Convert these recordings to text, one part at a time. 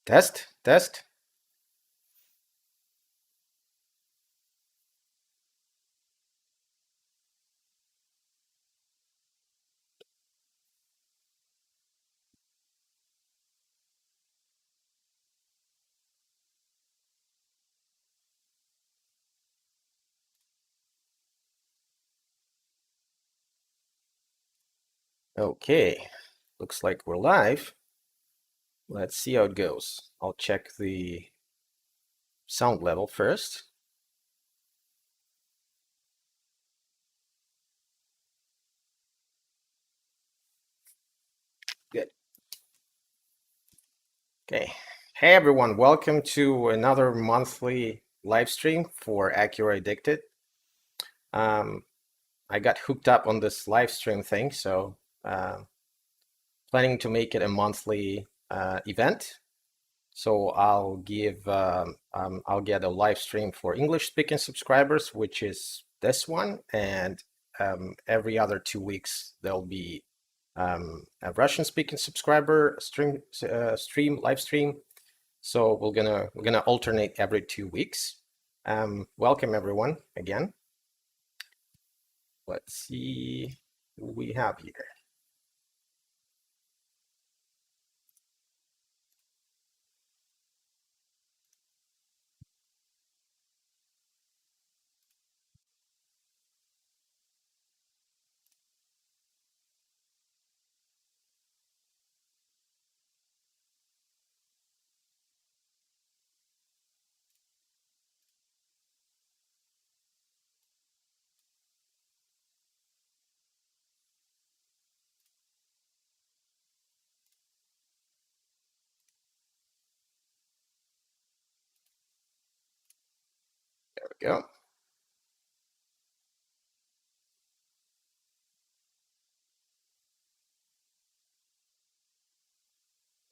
Test, test. Okay, looks like we're live. Let's see how it goes. I'll check the sound level first. Good. Okay. Hey everyone, welcome to another monthly live stream for Acura Addicted. I got hooked up on this live stream thing, so planning to make it a monthly event. So I'll get a live stream for English speaking subscribers, which is this one, and every other 2 weeks there'll be a Russian speaking subscriber live stream. So we're gonna alternate every 2 weeks. Welcome everyone again. Let's see who we have here. There we go.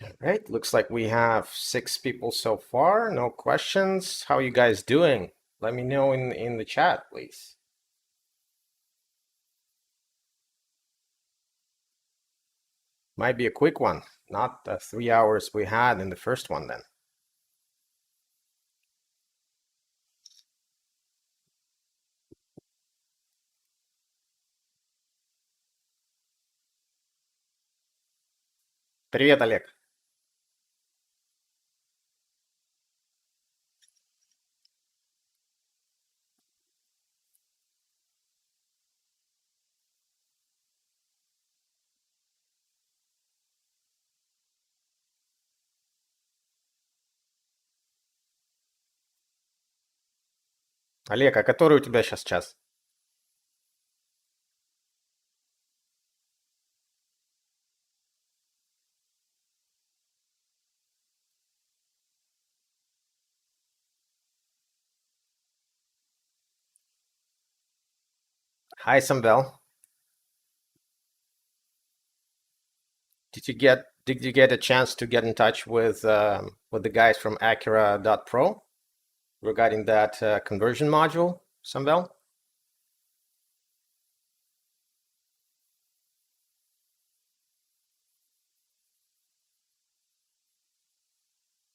All right, looks like we have 6 people so far. No questions. How are you guys doing? Let me know in the chat, please. Might be a quick one, not the 3 hours we had in the first one then. Привет, Олег. Олег, а который у тебя сейчас час? Hi, Sambel. Did you get a chance to get in touch with the guys from Acura.pro regarding that conversion module, Sambel?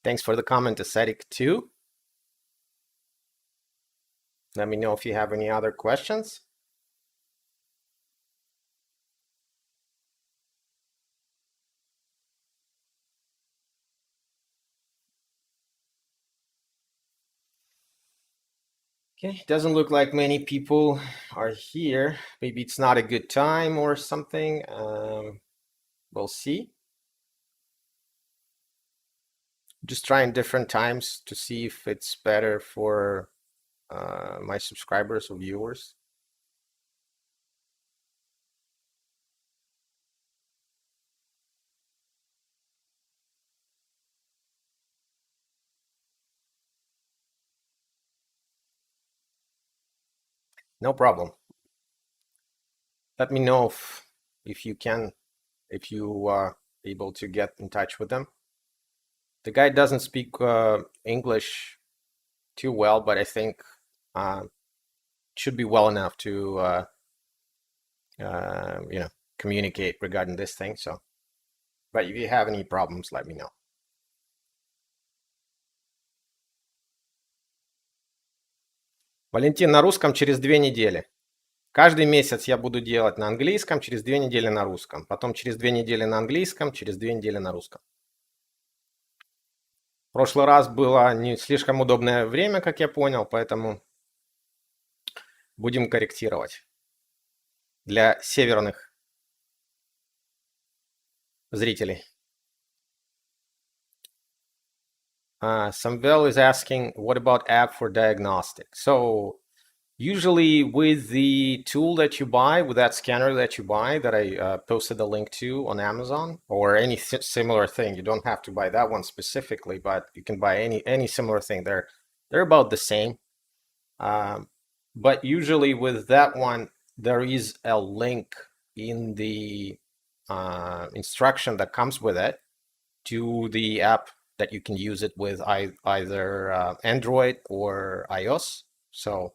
Thanks for the comment, Ascetic 2. Let me know if you have any other questions. Okay, doesn't look like many people are here. Maybe it's not a good time or something. We'll see. Just trying different times to see if it's better for my subscribers or viewers. No problem. Let me know if you can, if you are able to get in touch with them. The guy doesn't speak English too well, but I think should be well enough to communicate regarding this thing. So, but if you have any problems, let me know. Валентин, на русском через 2 недели. Каждый месяц я буду делать на английском, через 2 недели на русском. Потом через 2 недели на английском, через 2 недели на русском. В прошлый раз было не слишком удобное время, как я понял, поэтому будем корректировать. Для северных зрителей. Samvel is asking, what about app for diagnostic? So usually with the tool that you buy, with that scanner that you buy, that I posted the link to on Amazon, or any similar thing, you don't have to buy that one specifically, but you can buy any similar thing. They're about the same. But usually with that one, there is a link in the instruction that comes with it to the app that you can use it with either Android or iOS. So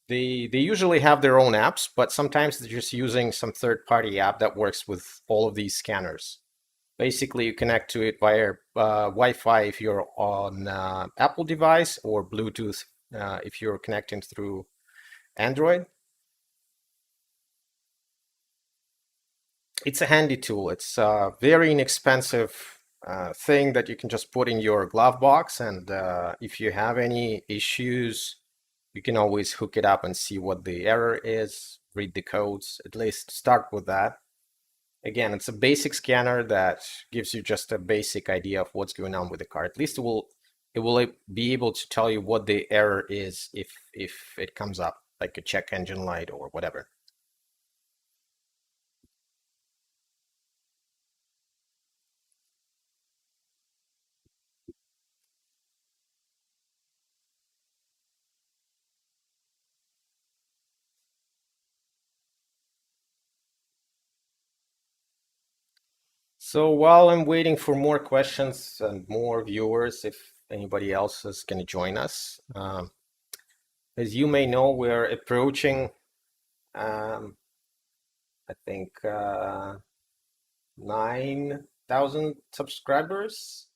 they usually have their own apps, but sometimes they're just using some third-party app that works with all of these scanners. Basically, you connect to it via Wi-Fi if you're on Apple device, or Bluetooth if you're connecting through Android. It's a handy tool. It's a very inexpensive thing that you can just put in your glove box, and if you have any issues, you can always hook it up and see what the error is, read the codes, at least start with that. Again, it's a basic scanner that gives you just a basic idea of what's going on with the car. At least it will be able to tell you what the error is if it comes up, like a check engine light or whatever. So while I'm waiting for more questions and more viewers, if anybody else is going to join us, as you may know, we're approaching, I think, 9,000 subscribers.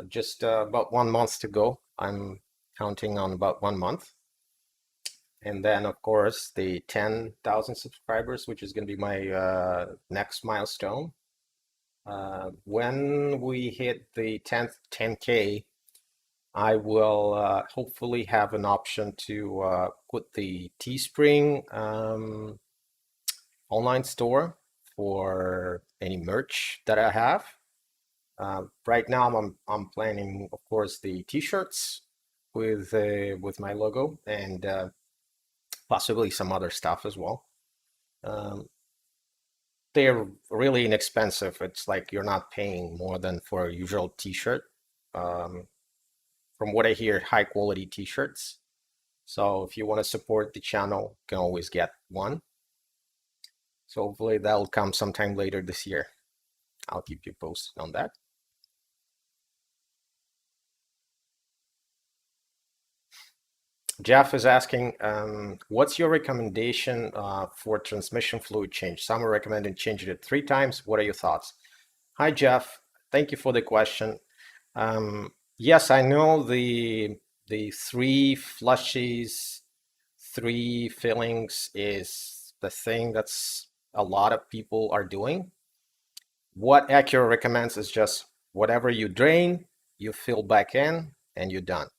Just about 1 month to go. I'm counting on about 1 month. And then, of course, the 10,000 subscribers, which is going to be my next milestone. When we hit the 10K, I will hopefully have an option to put the Teespring online store for any merch that I have. Right now, I'm planning, of course, the T-shirts with my logo, and possibly some other stuff as well. They're really inexpensive. It's like you're not paying more than for a usual T-shirt. From what I hear, high quality T-shirts. So if you want to support the channel, you can always get one. So hopefully that'll come sometime later this year. I'll keep you posted on that. Jeff is asking, what's your recommendation for transmission fluid change? Some are recommending changing it 3 times. What are your thoughts? Hi, Jeff. Thank you for the question. Yes, I know the 3 flushes, 3 fillings is the thing that's a lot of people are doing. What Acura recommends is just whatever you drain, you fill back in, and you're done.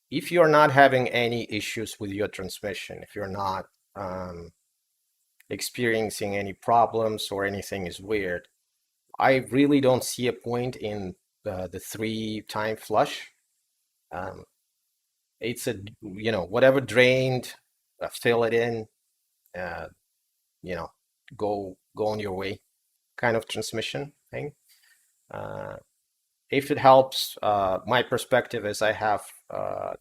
If you're not having any issues with your transmission, if you're not experiencing any problems or anything is weird, I really don't see a point in the 3-time flush. It's a, whatever drained, fill it in, go on your way kind of transmission thing. If it helps, my perspective is I have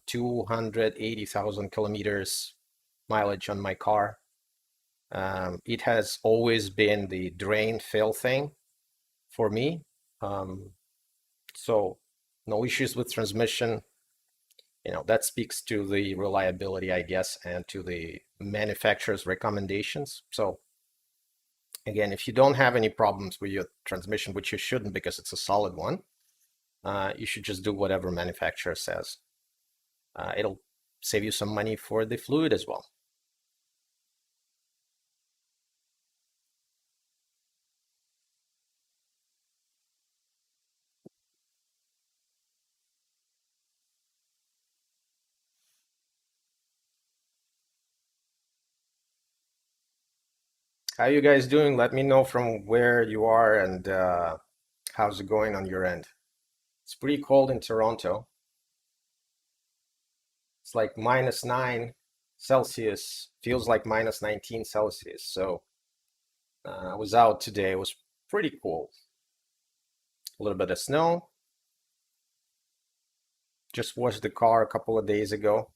280,000 kilometers mileage on my car. It has always been the drain fill thing for me. So no issues with transmission. That speaks to the reliability, I guess, and to the manufacturer's recommendations. So again, if you don't have any problems with your transmission, which you shouldn't because it's a solid one, you should just do whatever manufacturer says. It'll save you some money for the fluid as well. How you guys doing? Let me know from where you are and how's it going on your end. It's pretty cold in Toronto. It's like -9 Celsius, feels like -19 Celsius. So I was out today. It was pretty cold. A little bit of snow. Just washed the car a couple of days ago.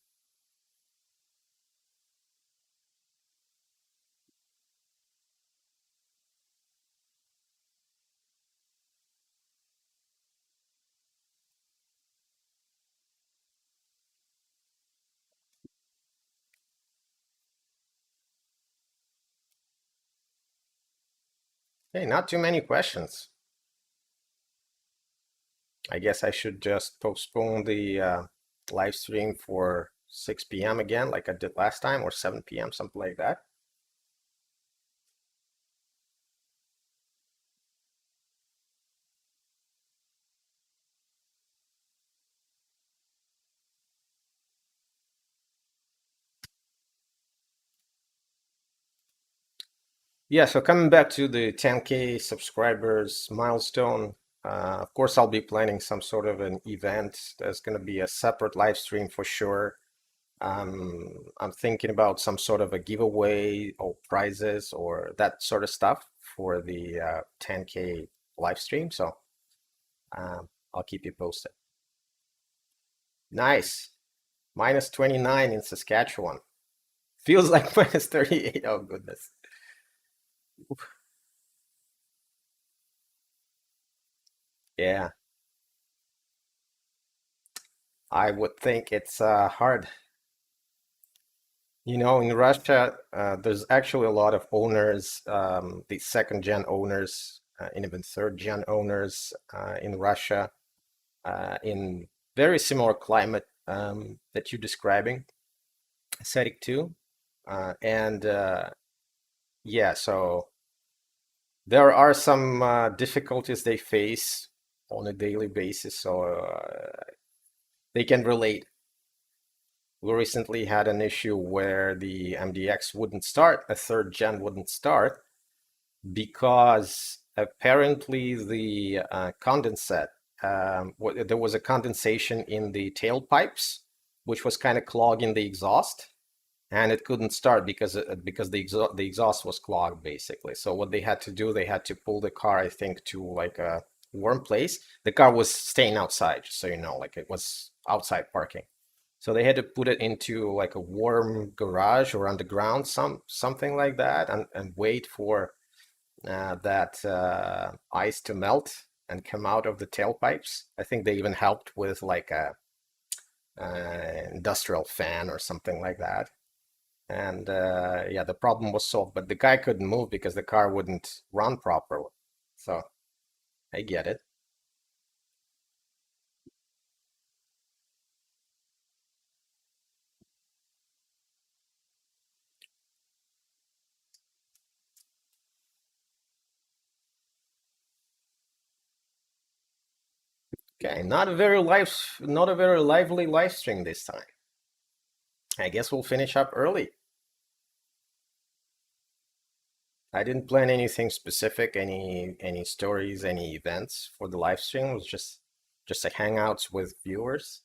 Hey, not too many questions. I guess I should just postpone the live stream for 6 p.m. again, like I did last time, or 7 p.m., something like that. Yeah, so coming back to the 10K subscribers milestone, of course, I'll be planning some sort of an event. There's going to be a separate live stream for sure. I'm thinking about some sort of a giveaway or prizes or that sort of stuff for the 10K live stream. So I'll keep you posted. Nice. -29 in Saskatchewan. Feels like -38. Oh, goodness. Yeah, I would think it's hard. You know, in Russia, there's actually a lot of owners, the second gen owners, and even third gen owners in Russia, in very similar climate that you're describing, aesthetic too. And yeah, so there are some difficulties they face on a daily basis, so they can relate. We recently had an issue where the MDX wouldn't start, a third gen wouldn't start, because apparently the condensate, there was a condensation in the tailpipes, which was kind of clogging the exhaust, and it couldn't start because the exhaust was clogged basically. So what they had to do, they had to pull the car, I think, to like a warm place. The car was staying outside, just so you know, like it was outside parking. So they had to put it into like a warm garage or underground, something like that, and wait for that ice to melt and come out of the tailpipes. I think they even helped with like a industrial fan or something like that. And yeah, the problem was solved, but the guy couldn't move because the car wouldn't run properly. So I get it. Okay, not a very lively live stream this time. I guess we'll finish up early. I didn't plan anything specific, any stories, any events for the live stream. It was just a hangouts with viewers.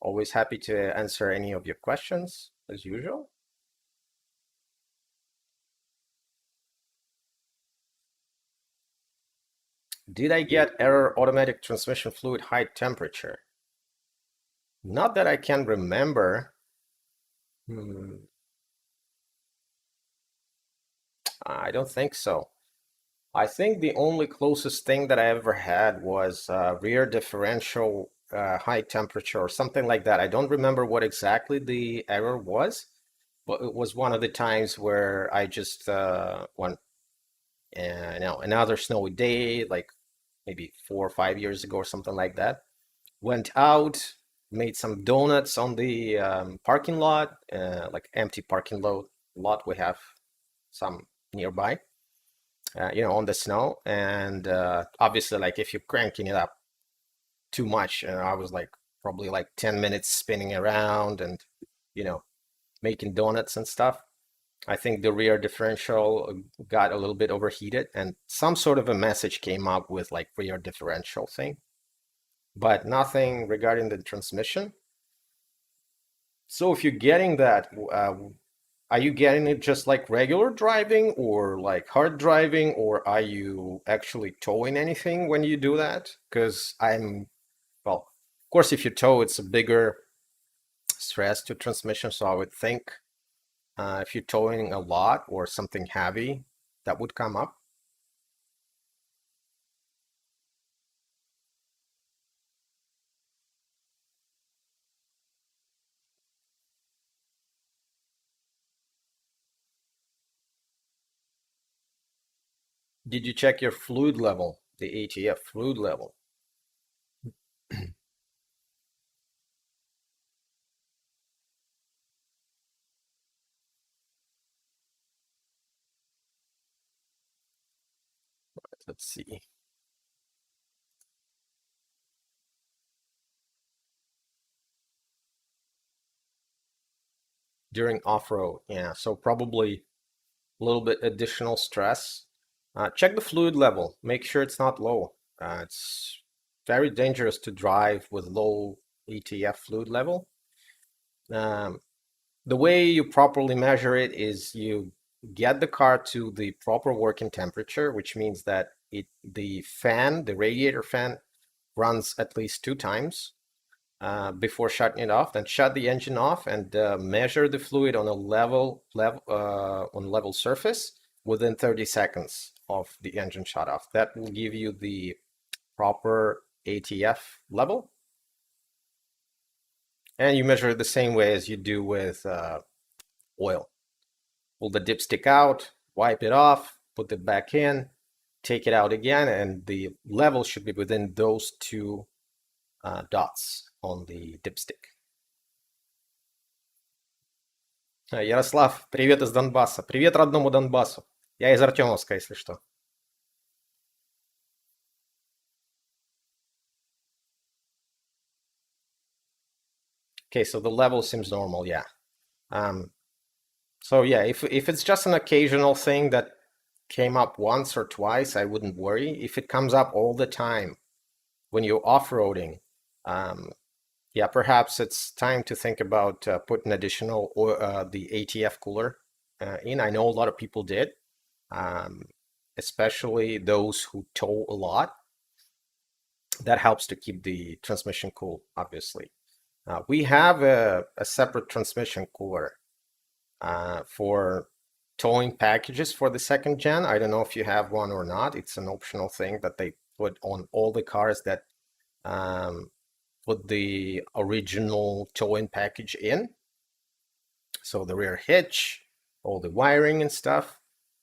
Always happy to answer any of your questions as usual. Did I get error automatic transmission fluid high temperature? Not that I can remember. Hmm, I don't think so. I think the only closest thing that I ever had was rear differential high temperature or something like that. I don't remember what exactly the error was, but it was one of the times where I just another snowy day, like maybe 4 or 5 years ago or something like that. Went out, made some donuts on the parking lot, like empty parking lot we have some nearby, on the snow. And obviously, like if you're cranking it up too much, and I was like probably like 10 minutes spinning around and, you know, making donuts and stuff. I think the rear differential got a little bit overheated and some sort of a message came up with like rear differential thing, but nothing regarding the transmission. So if you're getting that, are you getting it just like regular driving or like hard driving, or are you actually towing anything when you do that? Because well, of course, if you tow, it's a bigger stress to transmission. So I would think if you're towing a lot or something heavy, that would come up. Did you check your fluid level, the ATF fluid level? Let's see. During off-road, yeah, so probably a little bit additional stress. Check the fluid level. Make sure it's not low. It's very dangerous to drive with low ATF fluid level. Um, the way you properly measure it is you get the car to the proper working temperature, which means that the radiator fan, runs at least 2 times before shutting it off. Then shut the engine off and measure the fluid on a level surface within 30 seconds of the engine shut off. That will give you the proper ATF level. And you measure it the same way as you do with oil. Pull the dipstick out, wipe it off, put it back in, take it out again, and the level should be within those two dots on the dipstick. Ярослав, привет из Донбасса. Привет родному Донбассу. Я из Артемовска, если что. Okay, so the level seems normal, yeah. Um, so yeah, if it's just an occasional thing that came up once or twice, I wouldn't worry. If it comes up all the time when you're off-roading, yeah, perhaps it's time to think about putting additional or the ATF cooler in. I know a lot of people did, um, especially those who tow a lot. That helps to keep the transmission cool, obviously. We have a separate transmission cooler for towing packages for the second gen. I don't know if you have one or not. It's an optional thing that they put on all the cars that put the original towing package in. So the rear hitch, all the wiring and stuff,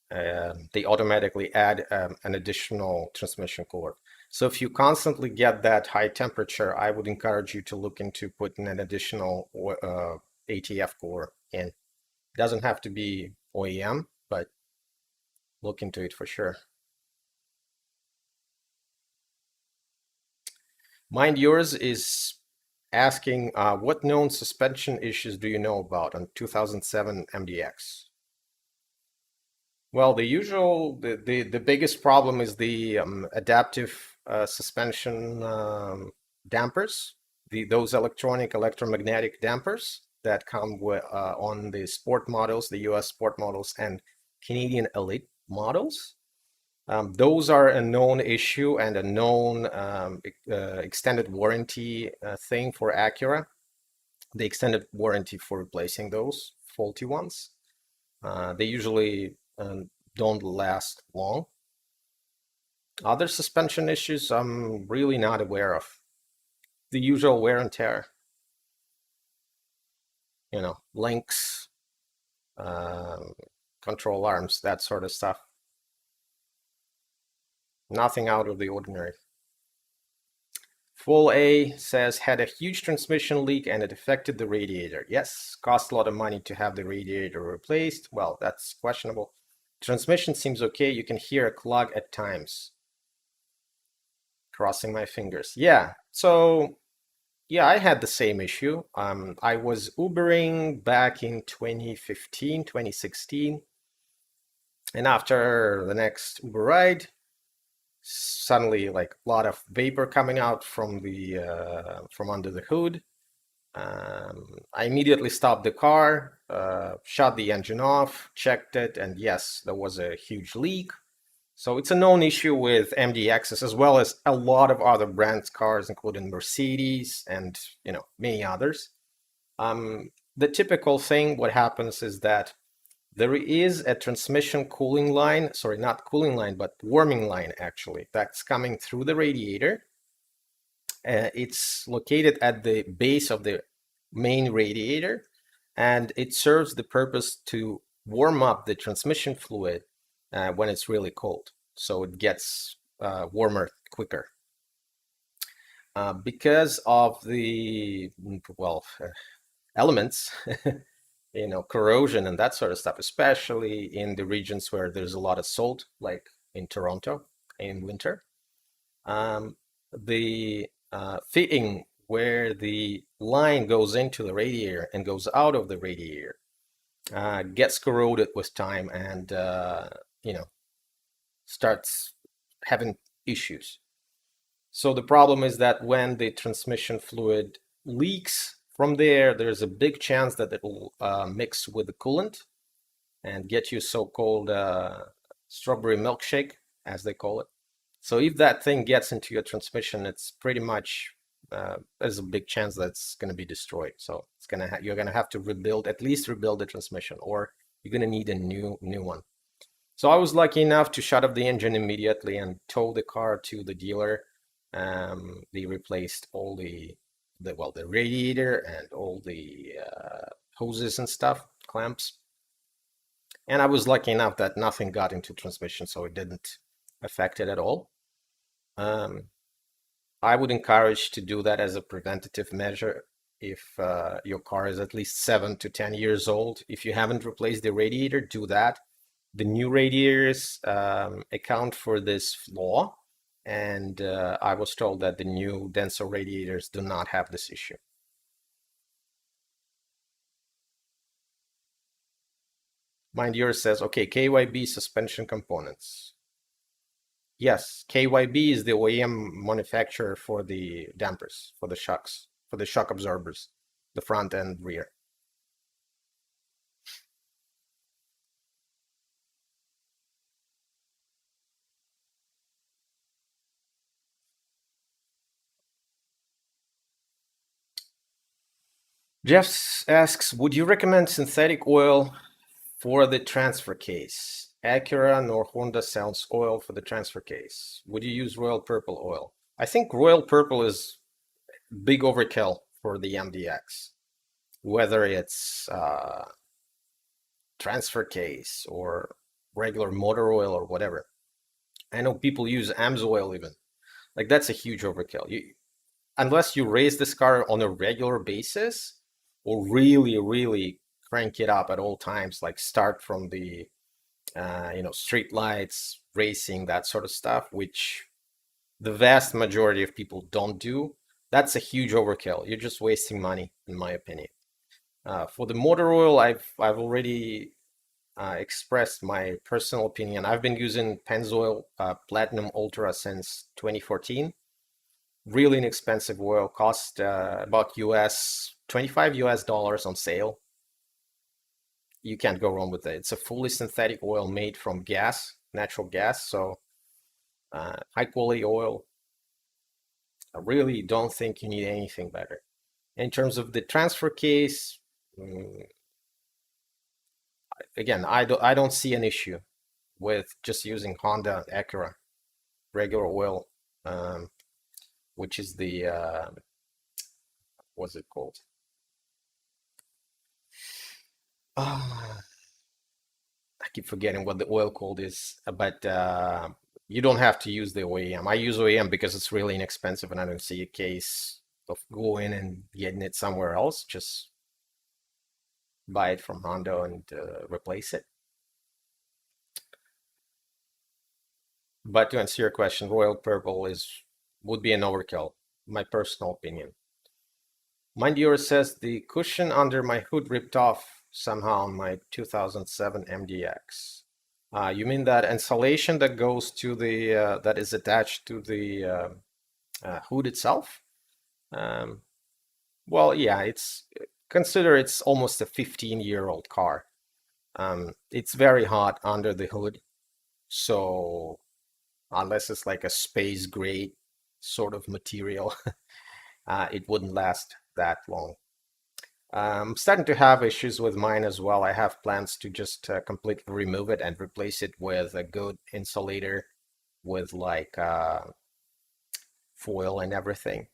they automatically add an additional transmission cooler. So if you constantly get that high temperature, I would encourage you to look into putting an additional ATF cooler in. It doesn't have to be OEM, but look into it for sure. Mind Yours is asking, what known suspension issues do you know about on 2007 MDX? Well, the biggest problem is the adaptive suspension dampers, those electromagnetic dampers that come with, on the sport models, the US sport models and Canadian Elite models. Those are a known issue and a known extended warranty thing for Acura. The extended warranty for replacing those faulty ones. They usually don't last long. Other suspension issues I'm really not aware of. The usual wear and tear. Links, control arms, that sort of stuff. Nothing out of the ordinary. Full A says had a huge transmission leak and it affected the radiator. Yes, cost a lot of money to have the radiator replaced. Well, that's questionable. Transmission seems okay. You can hear a clog at times. Crossing my fingers. Yeah. So yeah, I had the same issue. I was Ubering back in 2015, 2016. And after the next Uber ride, suddenly like a lot of vapor coming out from the from under the hood. I immediately stopped the car, shut the engine off, checked it, and yes, there was a huge leak. So it's a known issue with MDXs as well as a lot of other brands cars, including Mercedes and many others. The typical thing, what happens is that there is a transmission cooling line, sorry, not cooling line, but warming line actually, that's coming through the radiator. It's located at the base of the main radiator, and it serves the purpose to warm up the transmission fluid when it's really cold. So it gets warmer quicker. Because of the, well, elements, corrosion and that sort of stuff, especially in the regions where there's a lot of salt, like in Toronto in winter. The fitting where the line goes into the radiator and goes out of the radiator gets corroded with time and, starts having issues. So the problem is that when the transmission fluid leaks from there, there's a big chance that it will mix with the coolant and get you so-called strawberry milkshake, as they call it. So if that thing gets into your transmission, it's pretty much there's a big chance that it's going to be destroyed. So you're gonna have to at least rebuild the transmission, or you're gonna need a new one. So I was lucky enough to shut off the engine immediately and tow the car to the dealer. They replaced all the radiator and all the hoses and stuff, clamps. And I was lucky enough that nothing got into transmission, so it didn't affect it at all. I would encourage to do that as a preventative measure if your car is at least 7 to 10 years old. If you haven't replaced the radiator, do that. The new radiators account for this flaw, and I was told that the new Denso radiators do not have this issue. Mind yours says, okay, KYB suspension components. Yes, KYB is the OEM manufacturer for the dampers, for the shocks, for the shock absorbers, the front and rear. Jeff asks, would you recommend synthetic oil for the transfer case? Acura nor Honda sells oil for the transfer case. Would you use Royal Purple oil? I think Royal Purple is big overkill for the MDX, whether it's transfer case or regular motor oil or whatever. I know people use AMSOIL even. Like that's a huge overkill. Unless you raise this car on a regular basis or really, really crank it up at all times, like start from the street lights, racing, that sort of stuff, which the vast majority of people don't do. That's a huge overkill. You're just wasting money, in my opinion. For the motor oil, I've already expressed my personal opinion. I've been using Pennzoil Platinum Ultra since 2014. Really inexpensive oil, cost about $25 on sale. You can't go wrong with it. It's a fully synthetic oil made from gas, natural gas, so high quality oil. I really don't think you need anything better. In terms of the transfer case, again, I don't see an issue with just using Honda Acura regular oil, which is the what's it called? I keep forgetting what the oil called is, but you don't have to use the OEM. I use OEM because it's really inexpensive and I don't see a case of going and getting it somewhere else. Just buy it from Honda and replace it. But to answer your question, royal purple would be an overkill, my personal opinion. Mind yours says the cushion under my hood ripped off somehow on my 2007 MDX. You mean that insulation that goes to the that is attached to the hood itself? Um, well, yeah, consider it's almost a 15-year-old car. It's very hot under the hood, so unless it's like a space gray sort of material, it wouldn't last that long. I'm starting to have issues with mine as well. I have plans to just completely remove it and replace it with a good insulator with like foil and everything.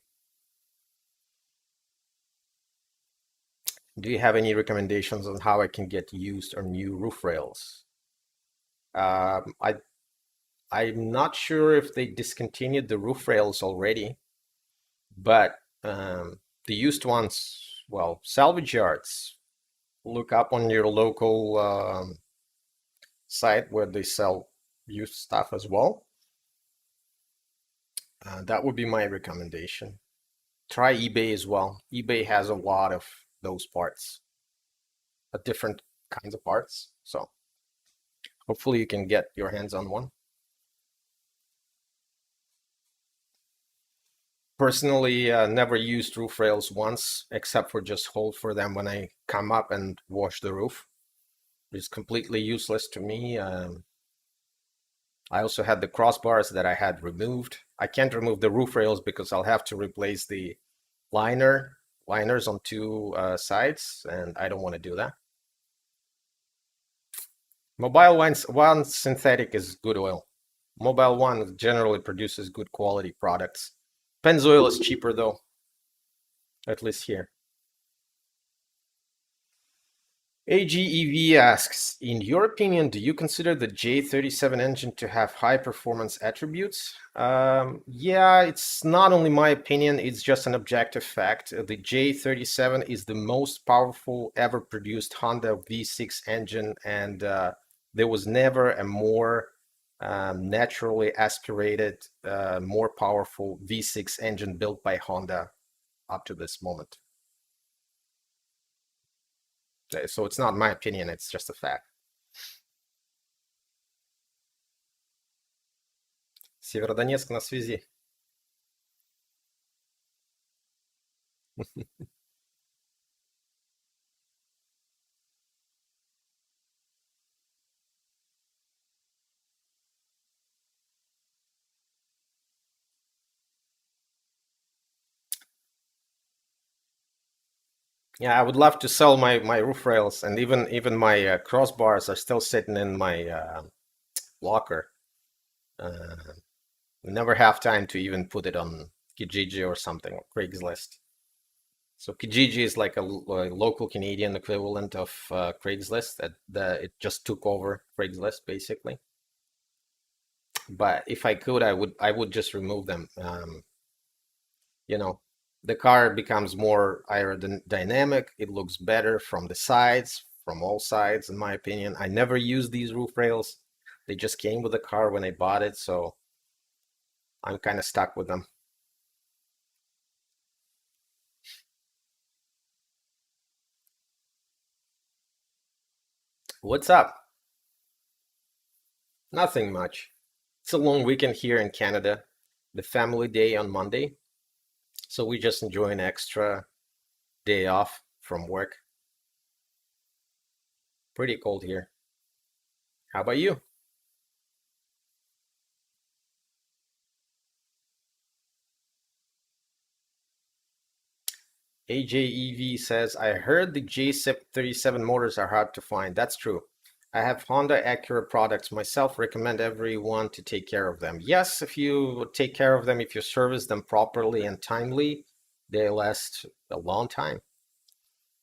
Do you have any recommendations on how I can get used or new roof rails? Um, I I'm not sure if they discontinued the roof rails already, but the used ones, well, salvage yards. Look up on your local site where they sell used stuff as well. That would be my recommendation. Try eBay as well. eBay has a lot of those parts, different kinds of parts. So hopefully you can get your hands on one. Personally, never used roof rails once, except for just hold for them when I come up and wash the roof. It's completely useless to me. I also had the crossbars that I had removed. I can't remove the roof rails because I'll have to replace the liners on two sides, and I don't want to do that. Mobile one synthetic is good oil. Mobile One generally produces good quality products. Pennzoil is cheaper though, at least here. AGEV asks, in your opinion, do you consider the J37 engine to have high performance attributes? Yeah, it's not only my opinion, it's just an objective fact. The J37 is the most powerful ever produced Honda V6 engine, and there was never a more naturally aspirated, more powerful V6 engine built by Honda up to this moment. So it's not my opinion, it's just a fact. Северодонецк на связи. Yeah, I would love to sell my roof rails, and even my crossbars are still sitting in my locker. Uh, Never have time to even put it on Kijiji or something, or Craigslist. So Kijiji is like a local Canadian equivalent of Craigslist that it just took over Craigslist basically. But if I could, I would just remove them. You know, the car becomes more aerodynamic. It looks better from the sides, from all sides, in my opinion. I never used these roof rails. They just came with the car when I bought it, so I'm kind of stuck with them. What's up? Nothing much. It's a long weekend here in Canada, the family day on Monday, so we just enjoy an extra day off from work. Pretty cold here. How about you? AJEV says, I heard the J37 motors are hard to find. That's true. I have Honda Acura products myself, recommend everyone to take care of them. Yes, if you take care of them, if you service them properly and timely, they last a long time.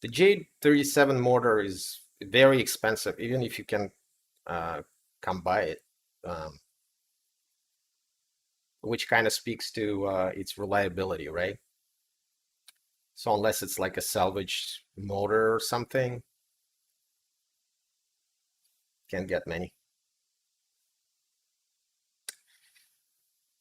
The J37 motor is very expensive, even if you can uh, come by it. Um, which kind of speaks to its reliability, right? So unless it's like a salvaged motor or something, can't get many.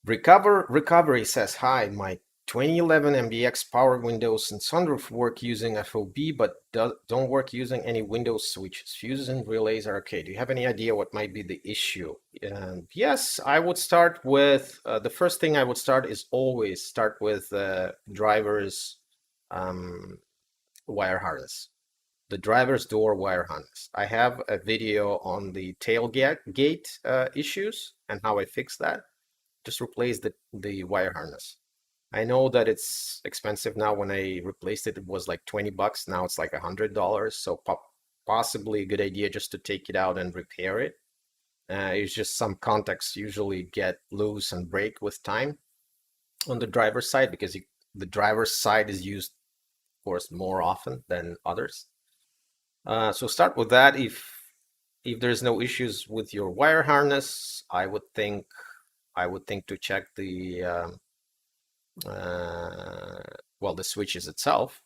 Recovery says, hi, my 2011 MDX power windows and sunroof work using FOB, but don't work using any Windows switches. Fuses and relays are okay. Do you have any idea what might be the issue? Yes, I would start with, the first thing I would start is always start with driver's wire harness. The driver's door wire harness. I have a video on the tailgate issues and how I fix that. Just replace the wire harness. I know that it's expensive now. When I replaced it, it was like 20 bucks. Now it's like $100. So possibly a good idea just to take it out and repair it. It's just some contacts usually get loose and break with time on the driver's side because the driver's side is used, of course, more often than others. So start with that. If there's no issues with your wire harness, I would think to check the well, the switches itself.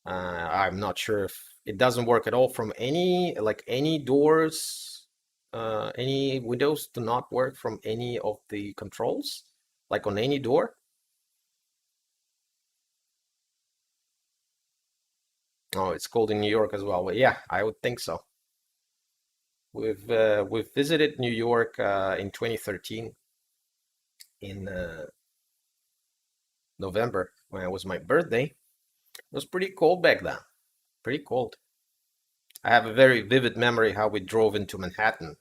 I'm not sure if it doesn't work at all from any doors, any windows do not work from any of the controls, like on any door. Oh, it's cold in New York as well. But yeah, I would think so. We've visited New York in 2013 in November when it was my birthday. It was pretty cold back then. Pretty cold. I have a very vivid memory how we drove into Manhattan.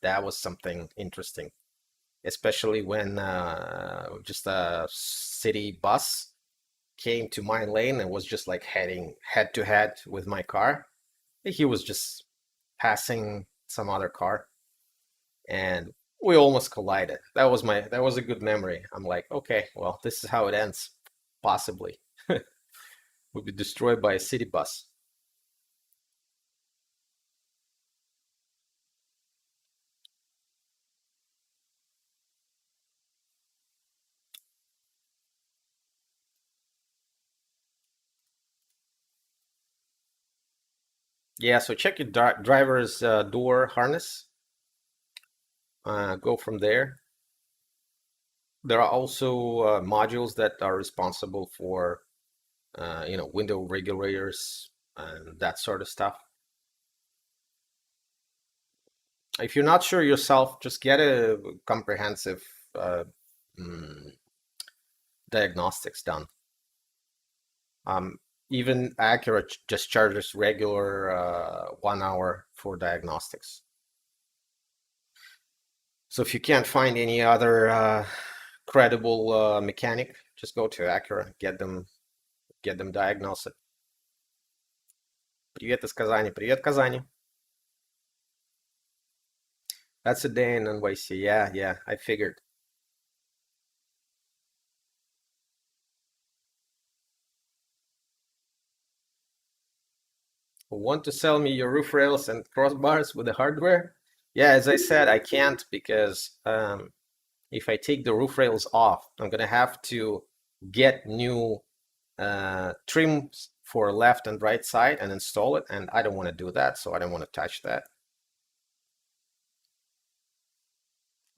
That was something interesting, especially when just a city bus came to my lane and was just like heading head to head with my car. He was just passing some other car and we almost collided. That was a good memory. I'm like, okay, well, this is how it ends, possibly. We'll be destroyed by a city bus. Yeah, so check your driver's door harness. Go from there. There are also modules that are responsible for, window regulators and that sort of stuff. If you're not sure yourself, just get a comprehensive mm, diagnostics done. Even Acura just charges regular 1 hour for diagnostics. So if you can't find any other credible mechanic, just go to Acura, get them diagnosed. Привет из Казани. Привет, Казани. That's a day in NYC. Yeah, I figured. Want to sell me your roof rails and crossbars with the hardware? Yeah, as I said, I can't because if I take the roof rails off, I'm gonna have to get new trims for left and right side and install it, and I don't want to do that, so I don't want to touch that.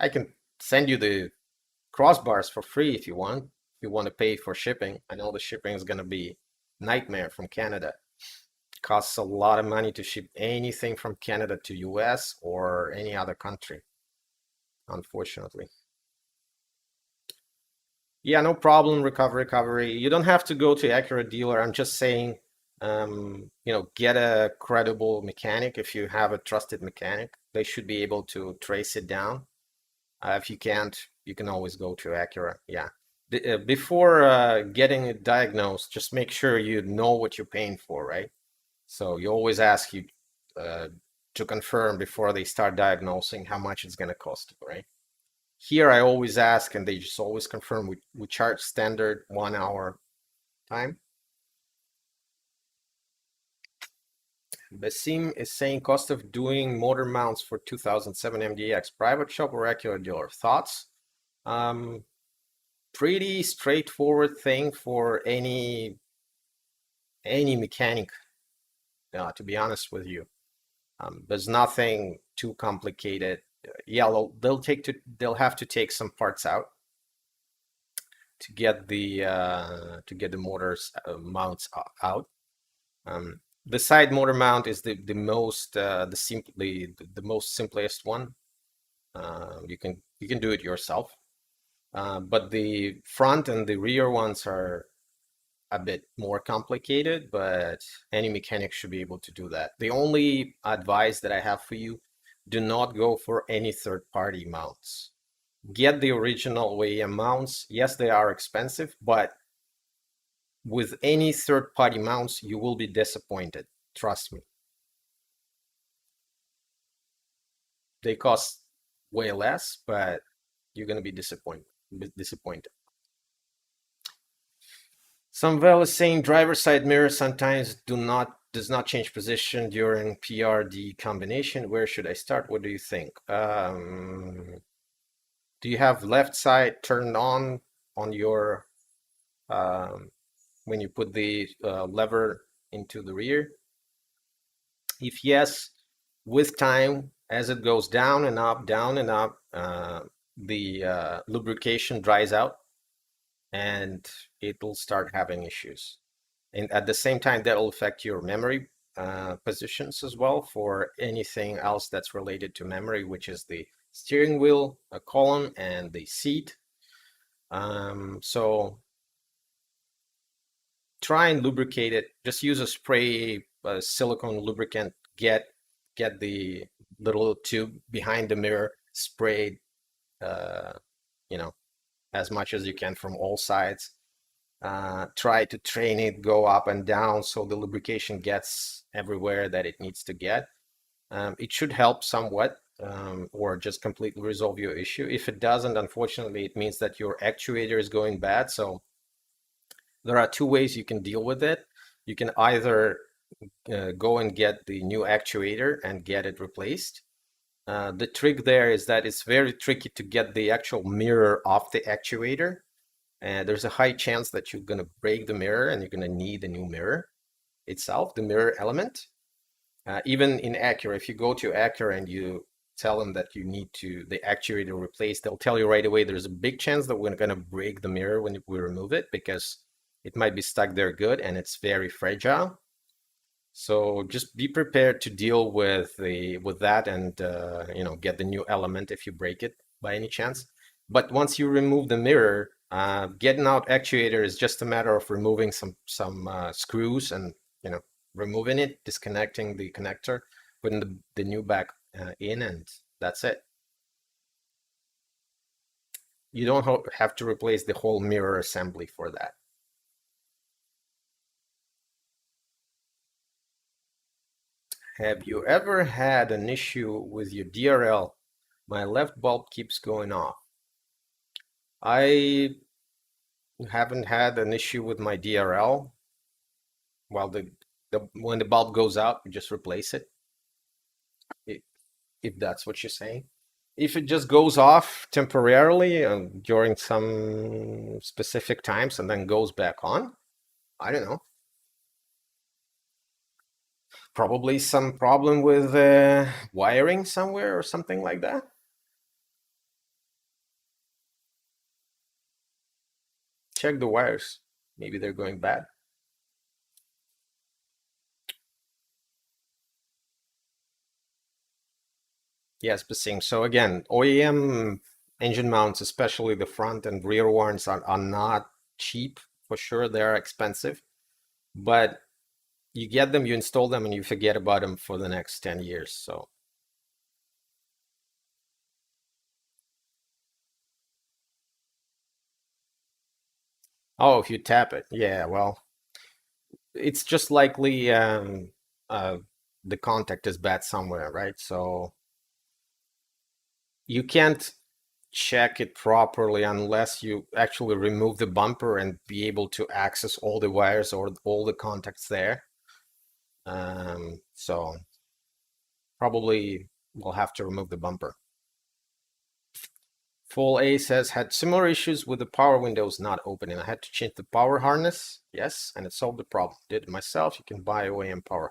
I can send you the crossbars for free if you want. If you want to pay for shipping, I know the shipping is gonna be nightmare from Canada. It costs a lot of money to ship anything from Canada to US or any other country, unfortunately. Yeah, no problem. Recovery. You don't have to go to Acura dealer. I'm just saying, get a credible mechanic. If you have a trusted mechanic, they should be able to trace it down. If you can't, you can always go to Acura. Yeah. Before getting it diagnosed, just make sure you know what you're paying for, right? So you always ask you uh, to confirm before they start diagnosing how much it's going to cost, right? Here I always ask and they just always confirm we charge standard 1 hour time. Basim is saying cost of doing motor mounts for 2007 MDX, private shop or Acura dealer. Thoughts? Um, Pretty straightforward thing for any mechanic, to be honest with you. There's nothing too complicated. Yeah, they'll have to take some parts out to get the motors mounts out. The side motor mount is the most the most simplest one. You can do it yourself, but the front and the rear ones are a bit more complicated. But any mechanic should be able to do that. The only advice that I have for you: do not go for any third-party mounts. Get the original OEM mounts. Yes, they are expensive, but with any third-party mounts, you will be disappointed. Trust me. They cost way less, but you're gonna be disappointed. Some Vel is saying driver side mirror sometimes does not change position during PRD combination. Where should I start? What do you think? Do you have left side turned on your when you put the lever into the rear? If yes, with time, as it goes down and up, the lubrication dries out and it will start having issues. And at the same time, that will affect your memory positions as well for anything else that's related to memory, which is the steering wheel, a column, and the seat. So try and lubricate it. Just use a spray, silicone lubricant. Get the little tube behind the mirror sprayed, uh, you know, as much as you can from all sides. Try to train it, go up and down so the lubrication gets everywhere that it needs to get. It should help somewhat, or just completely resolve your issue. If it doesn't, unfortunately, it means that your actuator is going bad. So there are two ways you can deal with it. You can either go and get the new actuator and get it replaced. The trick there is that it's very tricky to get the actual mirror off the actuator. And there's a high chance that you're going to break the mirror and you're going to need a new mirror itself, the mirror element. Even in Acura, if you go to Acura and you tell them that you need the actuator replaced, they'll tell you right away there's a big chance that we're going to break the mirror when we remove it because it might be stuck there good and it's very fragile. So just be prepared to deal with that and get the new element if you break it by any chance. But once you remove the mirror, getting out actuator is just a matter of removing some screws and removing it, disconnecting the connector, putting the new back in, and that's it. You don't have to replace the whole mirror assembly for that. Have you ever had an issue with your DRL? My left bulb keeps going off. I haven't had an issue with my DRL. Well, when the bulb goes out, you just replace it, if that's what you're saying. If it just goes off temporarily during some specific times and then goes back on, I don't know. Probably some problem with wiring somewhere or something like that. Check the wires. Maybe they're going bad. Yes, Basing. So again, OEM engine mounts, especially the front and rear ones, are not cheap for sure. They're expensive, but you get them, you install them, and you forget about them for the next 10 years. So, oh, if you tap it, yeah, well, it's just likely uh, the contact is bad somewhere, right? So you can't check it properly unless you actually remove the bumper and be able to access all the wires or all the contacts there. So probably we'll have to remove the bumper. Full A says, had similar issues with the power windows not opening. I had to change the power harness. Yes, and it solved the problem. Did it myself. You can buy OEM power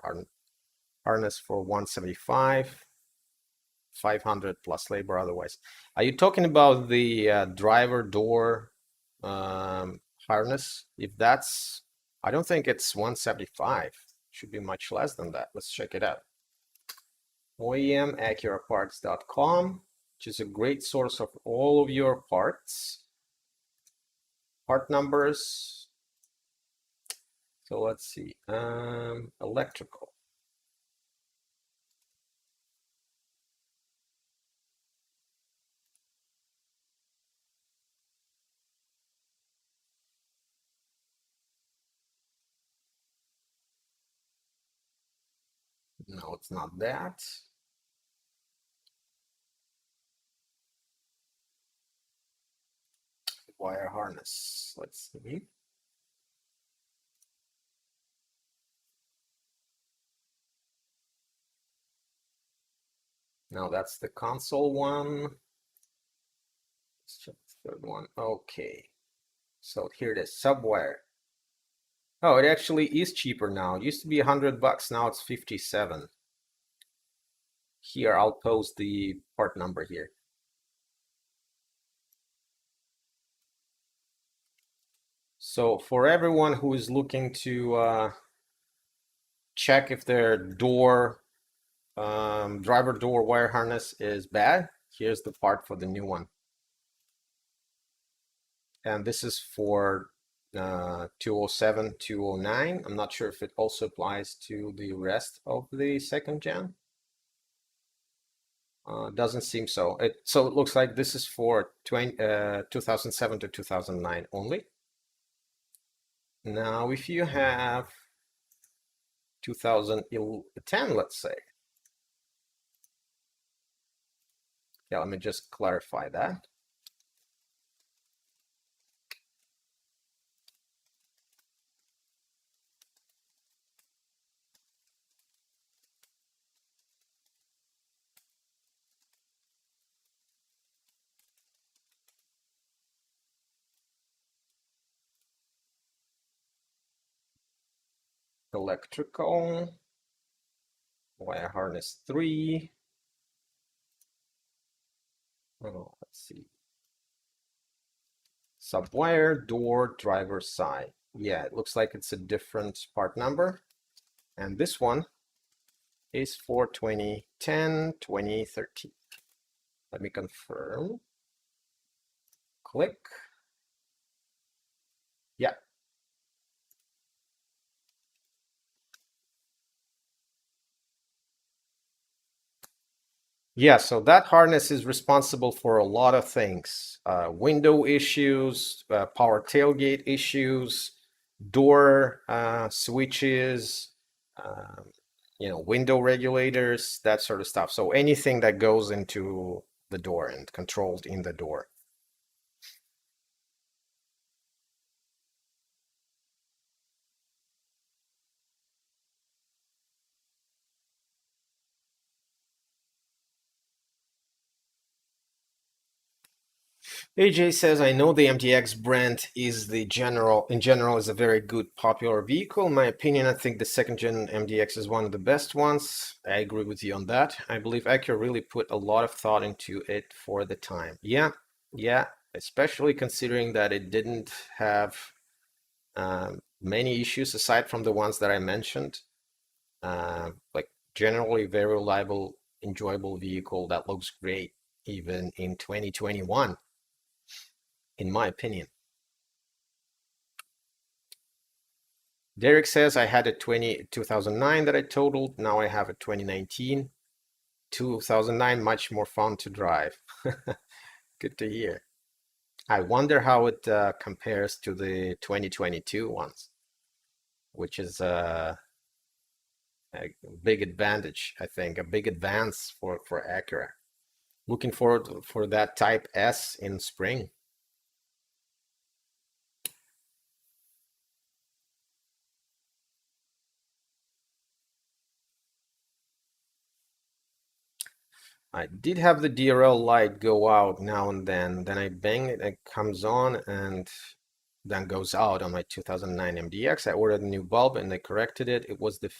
harness for 175, 500 plus labor otherwise. Are you talking about the driver door harness? If that's, I don't think it's 175. Should be much less than that. Let's check it out. OEMAcuraparts.com, which is a great source of all of your parts, part numbers. So let's see, electrical. No, it's not that. Wire harness, let's see. Now that's the console one. Let's check the third one. Okay, so here it is, subwire. Oh, it actually is cheaper now. It used to be $100, now it's 57. Here, I'll post the part number here. So for everyone who is looking to check if their door, driver door wire harness is bad, here's the part for the new one. And this is for 207, 209. I'm not sure if it also applies to the rest of the second gen. Doesn't seem so. So it looks like this is for 2007 to 2009 only. Now, if you have 2010, let's say. Yeah, let me just clarify that. Electrical, wire harness 3. Oh, let's see. Subwire, door, driver side. Yeah, it looks like it's a different part number. And this one is for 2010, 2013. Let me confirm. Click. Yeah. Yeah, so that harness is responsible for a lot of things. Window issues, power tailgate issues, door switches, window regulators, that sort of stuff. So anything that goes into the door and controlled in the door. AJ says, I know the MDX brand is in general is a very good popular vehicle. In my opinion, I think the second gen MDX is one of the best ones. I agree with you on that. I believe Acura really put a lot of thought into it for the time. Yeah, especially considering that it didn't have many issues aside from the ones that I mentioned. Like generally very reliable, enjoyable vehicle that looks great even in 2021. In my opinion. Derek says, I had a 2009 that I totaled. Now I have a 2019. 2009, much more fun to drive. Good to hear. I wonder how it compares to the 2022 ones, which is a big advantage, I think, a big advance for Acura. Looking forward for that Type S in spring. I did have the DRL light go out now and then I bang it, it comes on, and then goes out on my 2009 MDX. I ordered a new bulb and they corrected it. It was the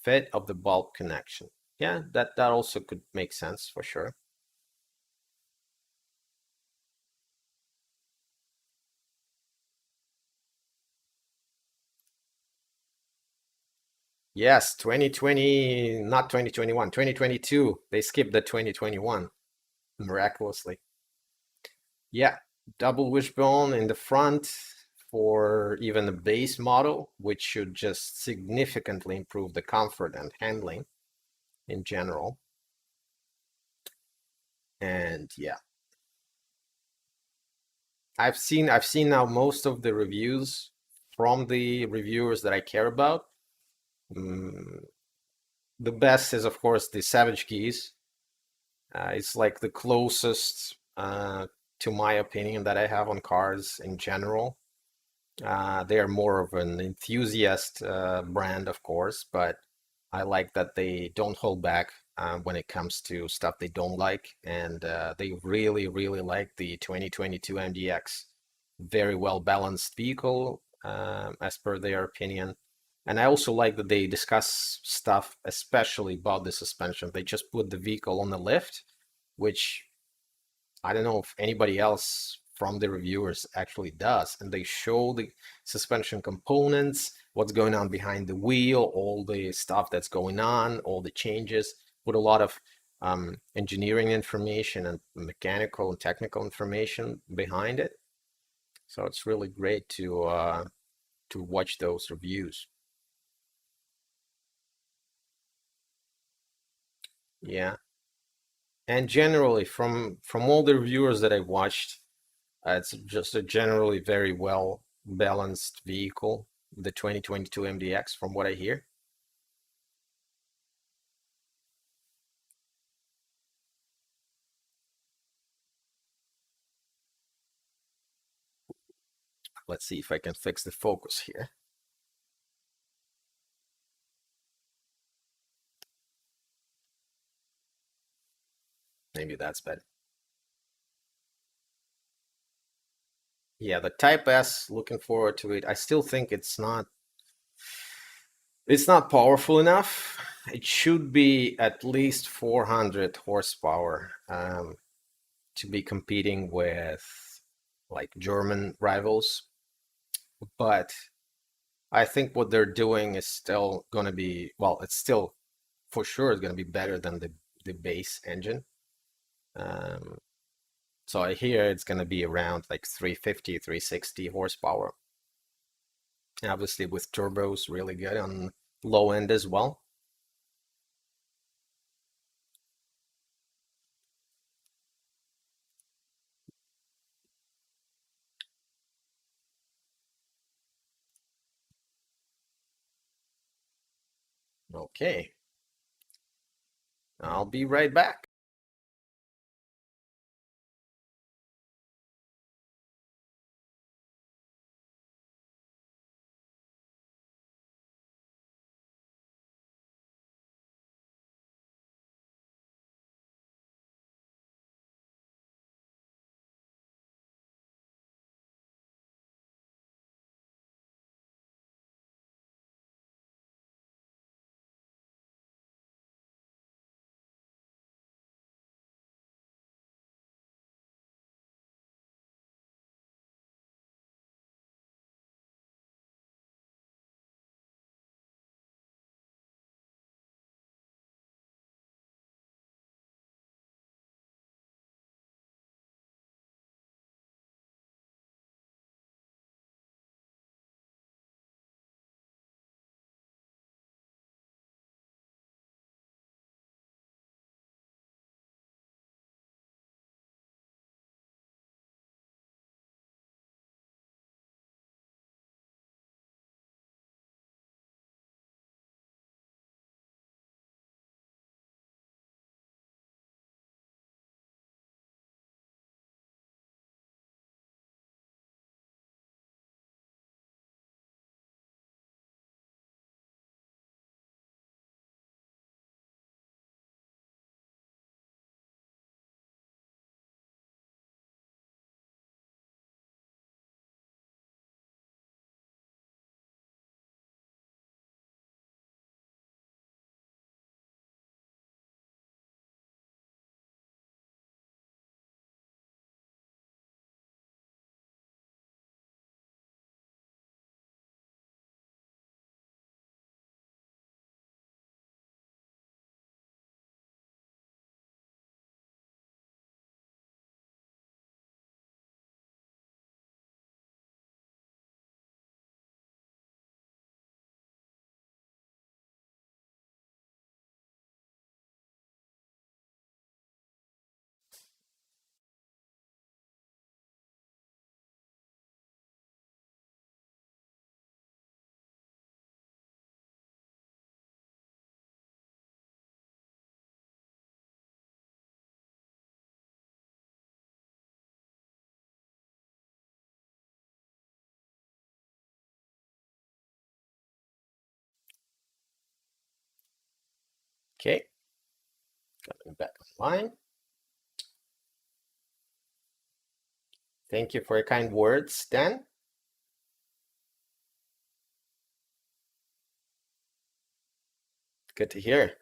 fit of the bulb connection. Yeah, that also could make sense for sure. Yes, 2020, not 2021, 2022. They skipped the 2021 miraculously. Yeah, double wishbone in the front for even the base model, which should just significantly improve the comfort and handling in general. And yeah, I've seen now most of the reviews from the reviewers that I care about. Mm, the best is of course the Savage Keys. It's like the closest to my opinion that I have on cars in general. They are more of an enthusiast brand, of course, but I like that they don't hold back when it comes to stuff they don't like, and they really, really like the 2022 MDX. Very well balanced vehicle, as per their opinion. And I also like that they discuss stuff, especially about the suspension. They just put the vehicle on the lift, which I don't know if anybody else from the reviewers actually does. And they show the suspension components, what's going on behind the wheel, all the stuff that's going on, all the changes, put a lot of engineering information and mechanical and technical information behind it. So it's really great to watch those reviews. Yeah. And generally, from all the reviewers that I watched, it's just a generally very well balanced vehicle, the 2022 MDX, from what I hear. Let's see if I can fix the focus here. Maybe that's better. Yeah, the Type S, looking forward to it. I still think it's not powerful enough. It should be at least 400 horsepower to be competing with like German rivals. But I think what they're doing is still going to be, well, it's still for sure is going to be better than the base engine. Um, so I hear it's going to be around like 350, 360 horsepower. Obviously with turbos really good on low end as well. Okay, I'll be right back. Okay, coming back online. Thank you for your kind words, Dan. Good to hear.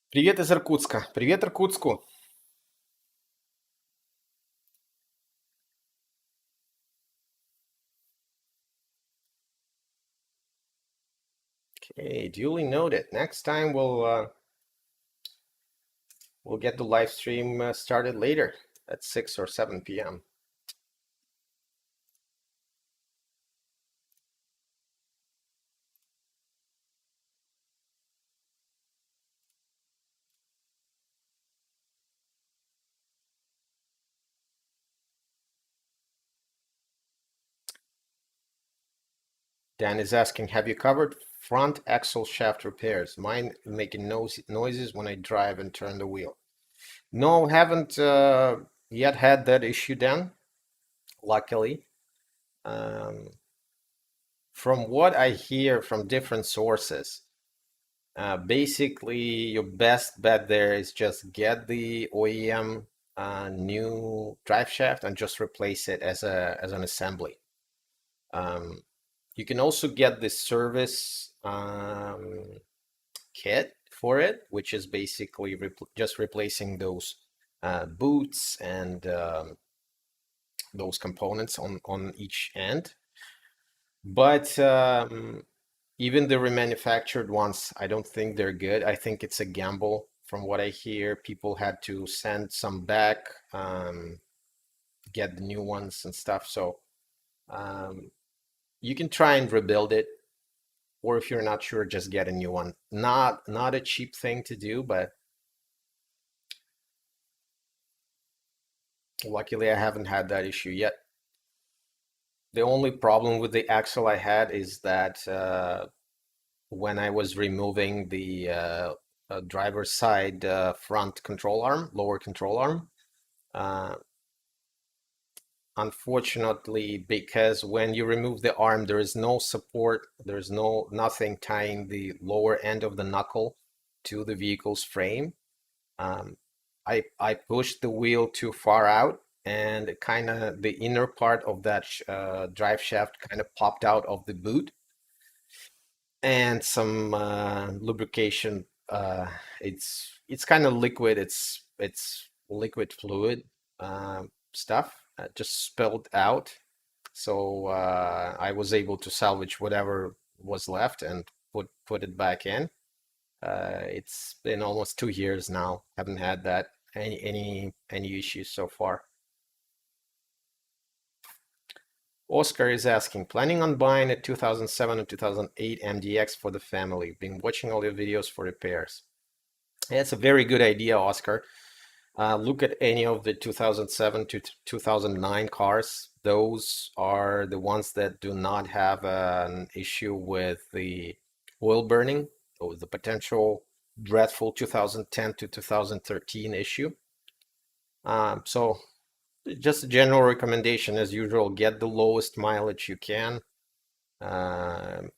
Привет из Иркутска. Привет Иркутску. Okay, duly noted. Next time we'll get the live stream started later at 6 or 7 p.m. Dan is asking, have you covered front axle shaft repairs? Mine making noises when I drive and turn the wheel. No, haven't yet had that issue, Dan, luckily. Um, from what I hear from different sources, basically your best bet there is just get the OEM new drive shaft and just replace it as an assembly. You can also get the service kit for it, which is basically just replacing those boots and those components on each end. But even the remanufactured ones, I don't think they're good. I think it's a gamble. From what I hear, people had to send some back, get the new ones and stuff. So you can try and rebuild it, or if you're not sure, just get a new one. Not a cheap thing to do, but luckily I haven't had that issue yet. The only problem with the axle I had is that when I was removing the driver's side front control arm, lower control arm, uh, unfortunately, because when you remove the arm, there is no support, there's nothing tying the lower end of the knuckle to the vehicle's frame. Um, I pushed the wheel too far out, and kind of the inner part of that drive shaft kind of popped out of the boot, and some lubrication. It's kind of liquid. It's liquid fluid stuff just spilled out. So I was able to salvage whatever was left and put it back in. It's been almost 2 years now. Haven't had that any issues so far. Oscar is asking, planning on buying a 2007 and 2008 MDX for the family. Been watching all your videos for repairs. That's a very good idea, Oscar. Look at any of the 2007 to 2009 cars. Those are the ones that do not have an issue with the oil burning or the potential dreadful 2010 to 2013 issue. So just a general recommendation, as usual, get the lowest mileage you can,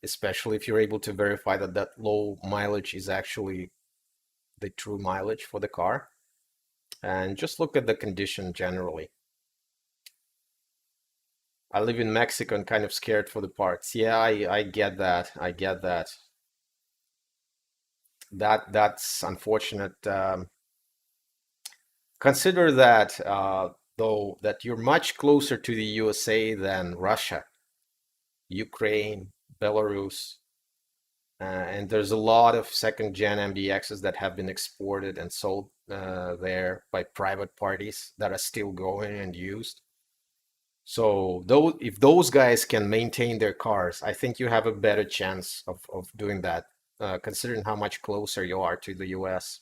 especially if you're able to verify that that low mileage is actually the true mileage for the car. And just look at the condition generally. I live in Mexico and kind of scared for the parts. Yeah, I get that. I get that. That's unfortunate. Consider that though that you're much closer to the USA than Russia, Ukraine, Belarus, and there's a lot of second gen MDXs that have been exported and sold there by private parties that are still going and used. So though if those guys can maintain their cars, I think you have a better chance of doing that, considering how much closer you are to the US.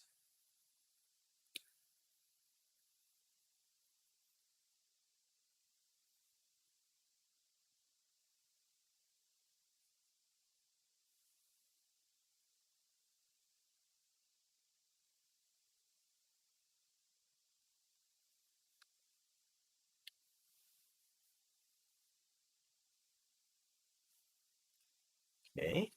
Okay,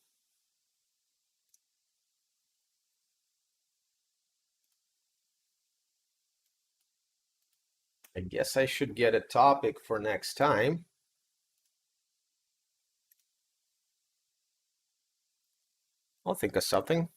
I guess I should get a topic for next time. I'll think of something.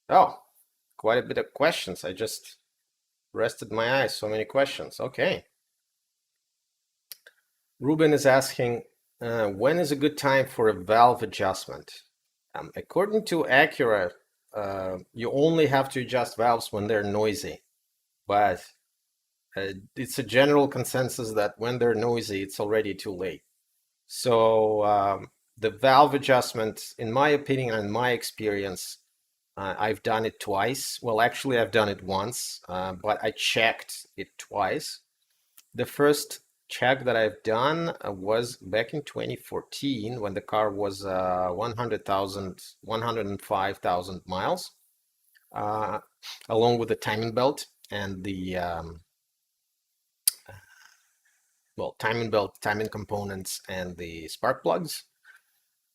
Oh, quite a bit of questions. I just rested my eyes. So many questions. Okay. Ruben is asking, when is a good time for a valve adjustment? According to Acura, you only have to adjust valves when they're noisy, but it's a general consensus that when they're noisy, it's already too late. So the valve adjustment, in my opinion and my experience, I've done it twice. Well, actually, I've done it once, but I checked it twice. The first check that I've done was back in 2014 when the car was 100,000, 105,000 miles, uh, along with the timing belt and the well, timing belt, timing components, and the spark plugs.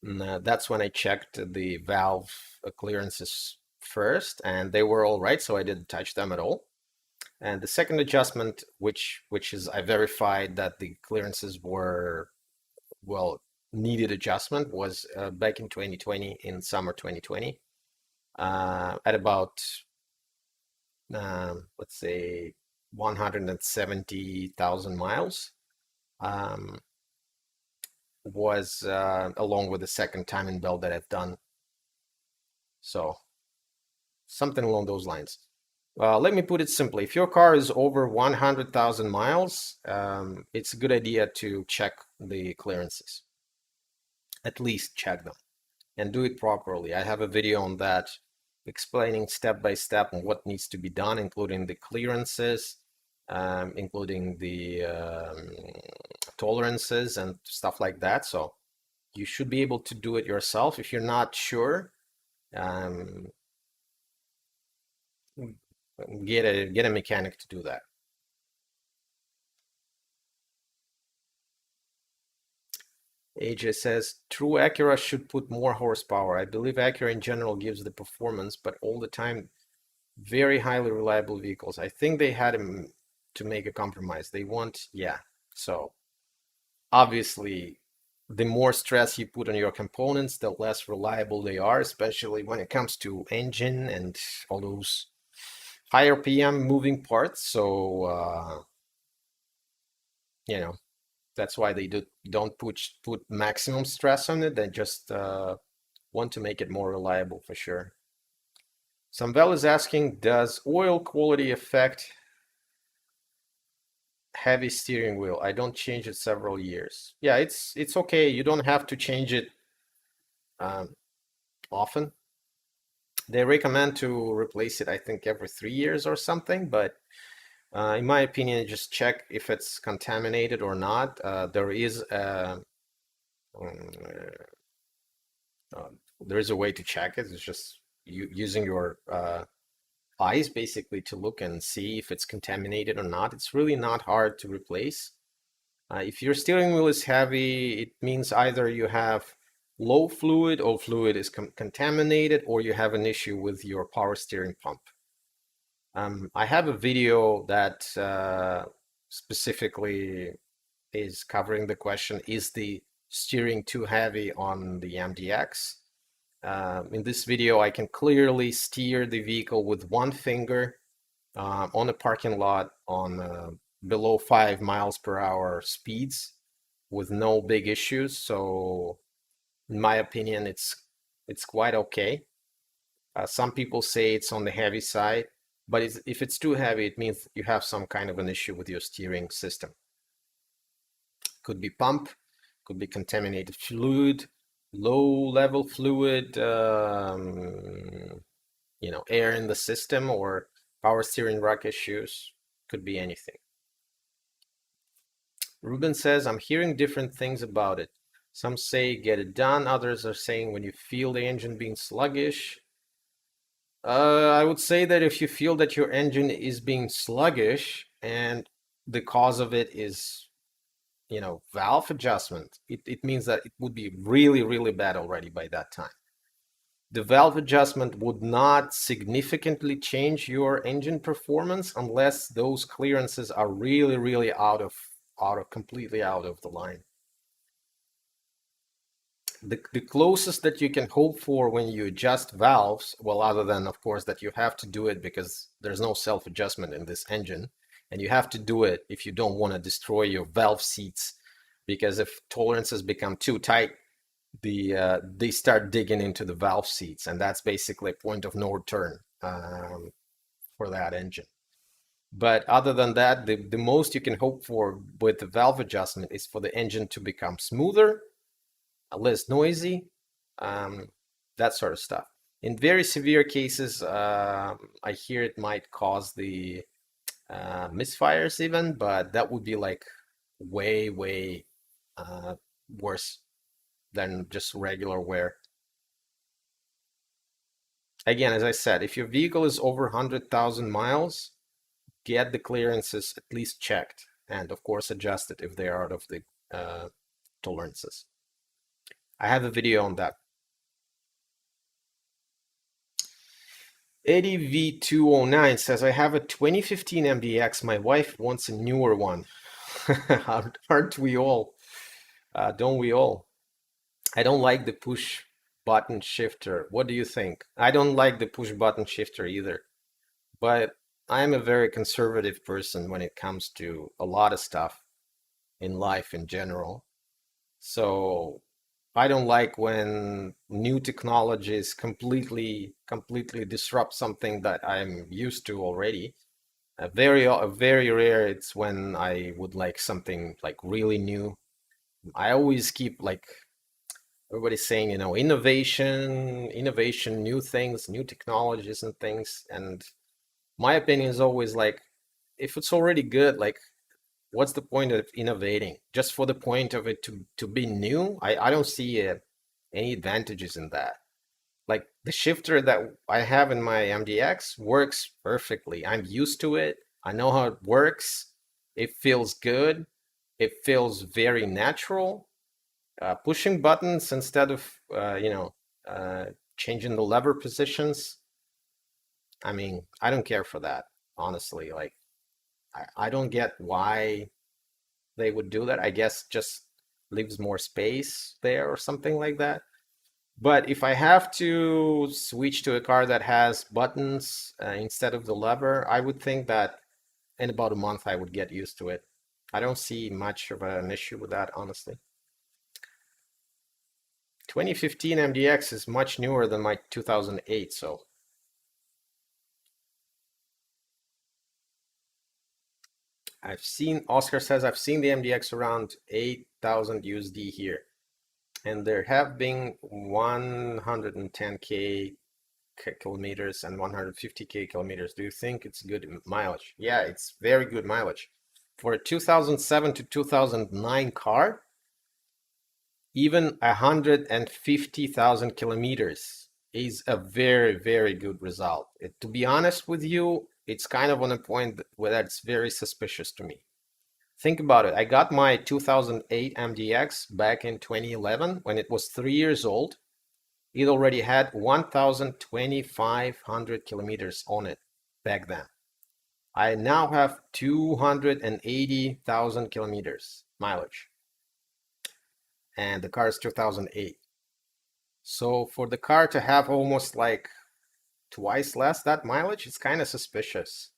And, that's when I checked the valve clearances first, and they were all right, so I didn't touch them at all. And the second adjustment, which is I verified that the clearances were well needed adjustment, was back in 2020, in summer 2020, at about let's say 170,000 miles. Um, was along with the second timing belt that I've done. So something along those lines. Let me put it simply. If your car is over 100,000 miles, it's a good idea to check the clearances. At least check them and do it properly. I have a video on that explaining step by step on what needs to be done, including the clearances, including the tolerances and stuff like that. So you should be able to do it yourself. If you're not sure, um, get a mechanic to do that. AJ says, true Acura should put more horsepower. I believe Acura in general gives the performance, but all the time, very highly reliable vehicles. I think they had to make a compromise. They want, yeah. So obviously, the more stress you put on your components, the less reliable they are, especially when it comes to engine and all those higher PM moving parts. So, you know, that's why they don't put maximum stress on it. They just want to make it more reliable for sure. Samvel is asking, does oil quality affect heavy steering wheel? I don't change it several years. Yeah, it's okay. You don't have to change it um, often. They recommend to replace it, I think, every 3 years or something, but in my opinion, just check if it's contaminated or not. Um, uh, there is a way to check it. It's just using your eyes basically to look and see if it's contaminated or not. It's really not hard to replace. If your steering wheel is heavy, it means either you have low fluid or fluid is contaminated, or you have an issue with your power steering pump. I have a video that specifically is covering the question, is the steering too heavy on the MDX? In this video, I can clearly steer the vehicle with one finger on a parking lot on below 5 miles per hour speeds with no big issues. So in my opinion, it's quite okay. Some people say it's on the heavy side, but if it's too heavy, it means you have some kind of an issue with your steering system. Could be pump, could be contaminated fluid, low level fluid, air in the system, or power steering rack issues. Could be anything. Ruben says, I'm hearing different things about it. Some say get it done. Others are saying when you feel the engine being sluggish. I would say that if you feel that your engine is being sluggish and the cause of it is, valve adjustment, it means that it would be really, really bad already by that time. The valve adjustment would not significantly change your engine performance unless those clearances are really, really completely out of the line. The closest that you can hope for when you adjust valves, well, other than of course that you have to do it because there's no self-adjustment in this engine, and you have to do it if you don't want to destroy your valve seats, because if tolerances become too tight, they start digging into the valve seats, and that's basically a point of no return for that engine. But other than that, the most you can hope for with the valve adjustment is for the engine to become smoother, less noisy, that sort of stuff. In very severe cases, I hear it might cause the misfires even, but that would be like way, way worse than just regular wear. Again, as I said, if your vehicle is over 100,000 miles, get the clearances at least checked, and of course adjusted if they are out of the tolerances. I have a video on that. Eddie V209 says, I have a 2015 MDX. My wife wants a newer one. Aren't we all? Don't we all? I don't like the push button shifter. What do you think? I don't like the push button shifter either. But I'm a very conservative person when it comes to a lot of stuff in life in general. So I don't like when new technologies completely disrupt something that I'm used to already. Very rare it's when I would like something like really new. I always keep like everybody's saying, innovation, new things, new technologies and things. And my opinion is always like, if it's already good, like what's the point of innovating just for the point of it to be new? I don't see any advantages in that. Like the shifter that I have in my MDX works perfectly. I'm used to it. I know how it works. It feels good. It feels very natural. Pushing buttons instead of changing the lever positions. I mean, I don't care for that, honestly. Like, I don't get why they would do that. I guess just leaves more space there or something like that. But if I have to switch to a car that has buttons instead of the lever, I would think that in about a month I would get used to it. I don't see much of an issue with that, honestly. 2015 MDX is much newer than my 2008, so Oscar says I've seen the MDX around 8,000 USD here, and there have been 110K kilometers and 150K kilometers. Do you think it's good mileage? Yeah, it's very good mileage. For a 2007 to 2009 car, even 150,000 kilometers is a very, very good result. To be honest with you, it's kind of on a point where that's very suspicious to me. Think about it. I got my 2008 MDX back in 2011 when it was 3 years old. It already had 1,200 kilometers on it back then. I now have 280,000 kilometers mileage, and the car is 2008. So for the car to have almost like twice less that mileage, it's kind of suspicious.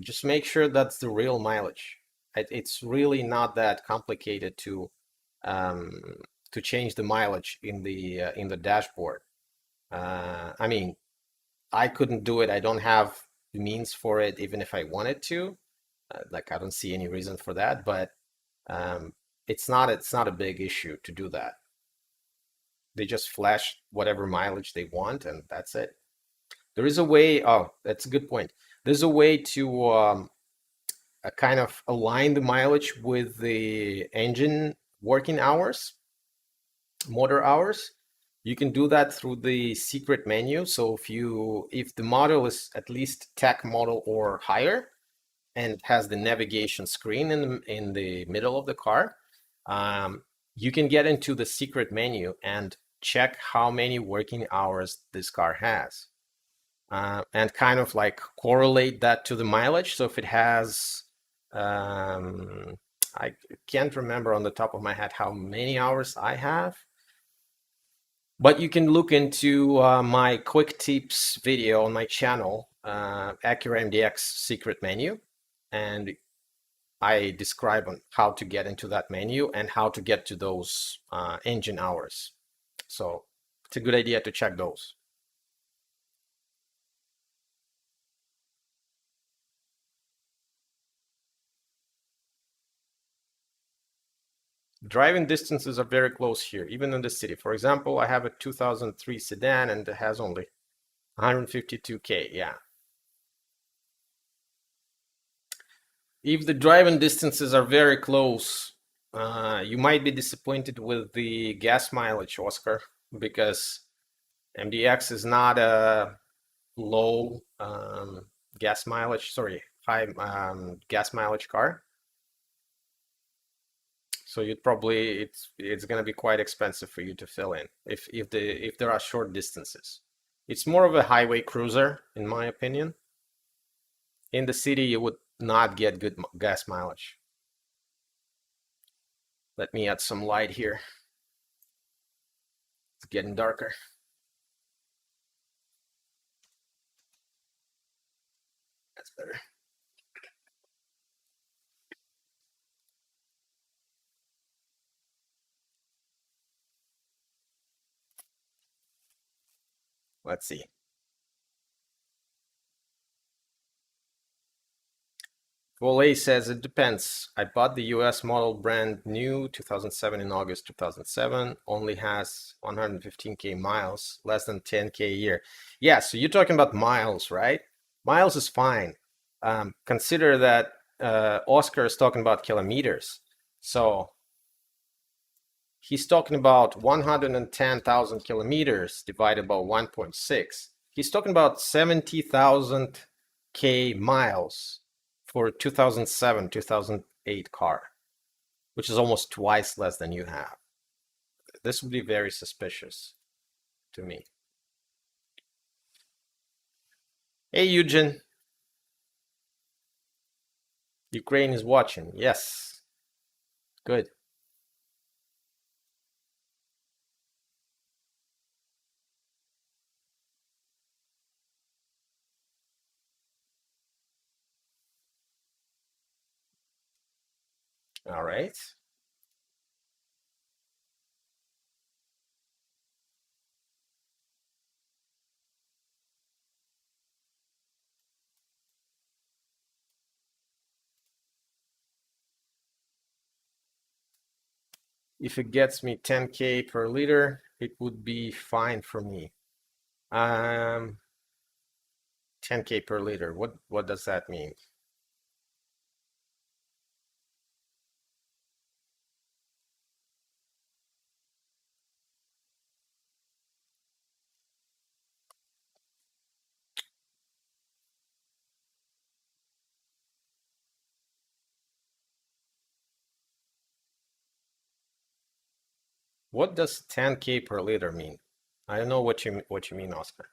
Just make sure that's the real mileage. It's really not that complicated um, to change the mileage in the dashboard. I mean, I couldn't do it. I don't have the means for it, even if I wanted to. Like I don't see any reason for that, but um, it's not a big issue to do that. They just flash whatever mileage they want, and that's it. There is a way. Oh, that's a good point. There's a way to kind of align the mileage with the engine working hours, motor hours. You can do that through the secret menu. So if the model is at least tech model or higher and has the navigation screen in the middle of the car, um, you can get into the secret menu and check how many working hours this car has. And kind of like correlate that to the mileage. So if it has, I can't remember on the top of my head how many hours I have, but you can look into my quick tips video on my channel, Acura MDX secret menu, and I describe on how to get into that menu and how to get to those engine hours. So it's a good idea to check those. Driving distances are very close here, even in the city. For example, I have a 2003 sedan and it has only 152K. Yeah. If the driving distances are very close, you might be disappointed with the gas mileage, Oscar, because MDX is not a low gas mileage, sorry, high gas mileage car. So it's going to be quite expensive for you to fill in if there are short distances. It's more of a highway cruiser, in my opinion. In the city, you would not get good gas mileage. Let me add some light here. It's getting darker. That's better. Let's see. Volay says it depends. I bought the US model brand new 2007 in August 2007. Only has 115K miles, less than 10K a year. Yeah, so you're talking about miles, right? Miles is fine. Consider that Oscar is talking about kilometers. So he's talking about 110,000 kilometers divided by 1.6. He's talking about 70,000 K miles for 2007, 2008 car, which is almost twice less than you have. this would be very suspicious to me. Hey, Eugen. Ukraine is watching. Yes. Good. All right. If it gets me 10K per liter, it would be fine for me. 10K per liter. What does that mean? What does 10K per liter mean? I don't know what you mean, Oscar.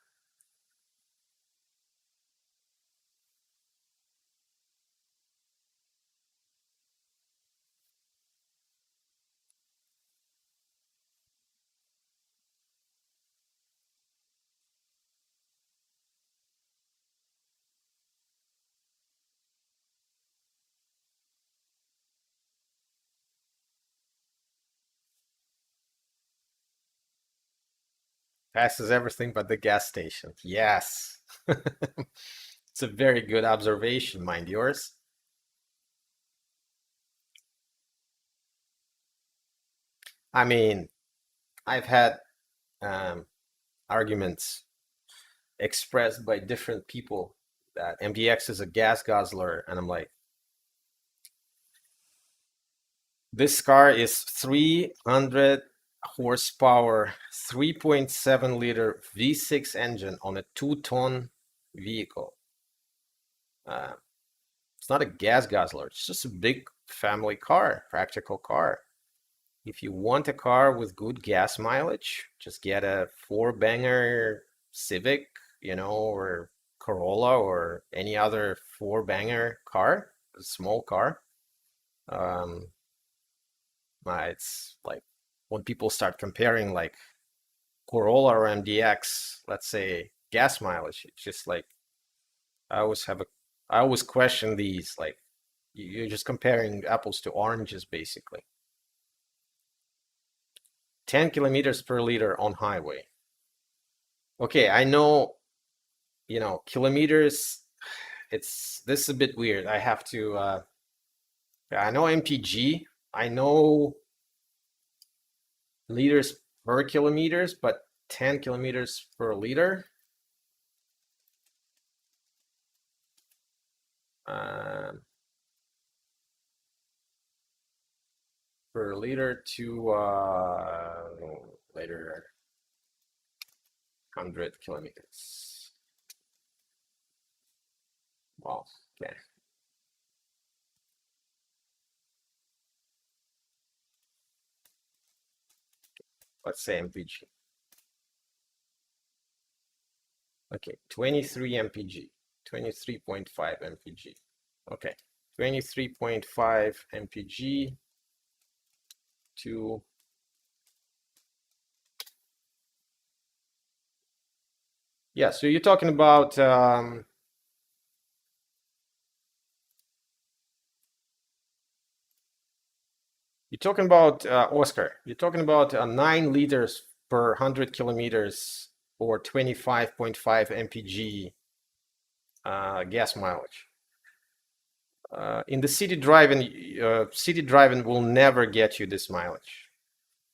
Passes everything but the gas station. Yes. It's a very good observation, mind yours. I mean, I've had um, arguments expressed by different people that MDX is a gas guzzler, and I'm like, this car is 300 horsepower, 3.7 liter V6 engine on a 2-ton vehicle. It's not a gas guzzler, it's just a big family car, practical car. If you want a car with good gas mileage, just get a four-banger Civic, or Corolla or any other four-banger car, a small car. Um, it's like when people start comparing like Corolla or MDX, let's say gas mileage, it's just like I always have a I always question these, like you're just comparing apples to oranges basically. 10 kilometers per liter on highway. Okay, I know, kilometers, this is a bit weird. I have to I know mpg, I know liters per kilometers, but 10 kilometers per liter, um, per liter to later 100 kilometers. Wow, okay. Let's say mpg. Okay, 23 mpg, 23.5 mpg. Okay, 23.5 mpg to yeah. So you're talking about Oscar. You're talking about 9 liters per 100 kilometers or 25.5 mpg gas mileage. In the city driving will never get you this mileage.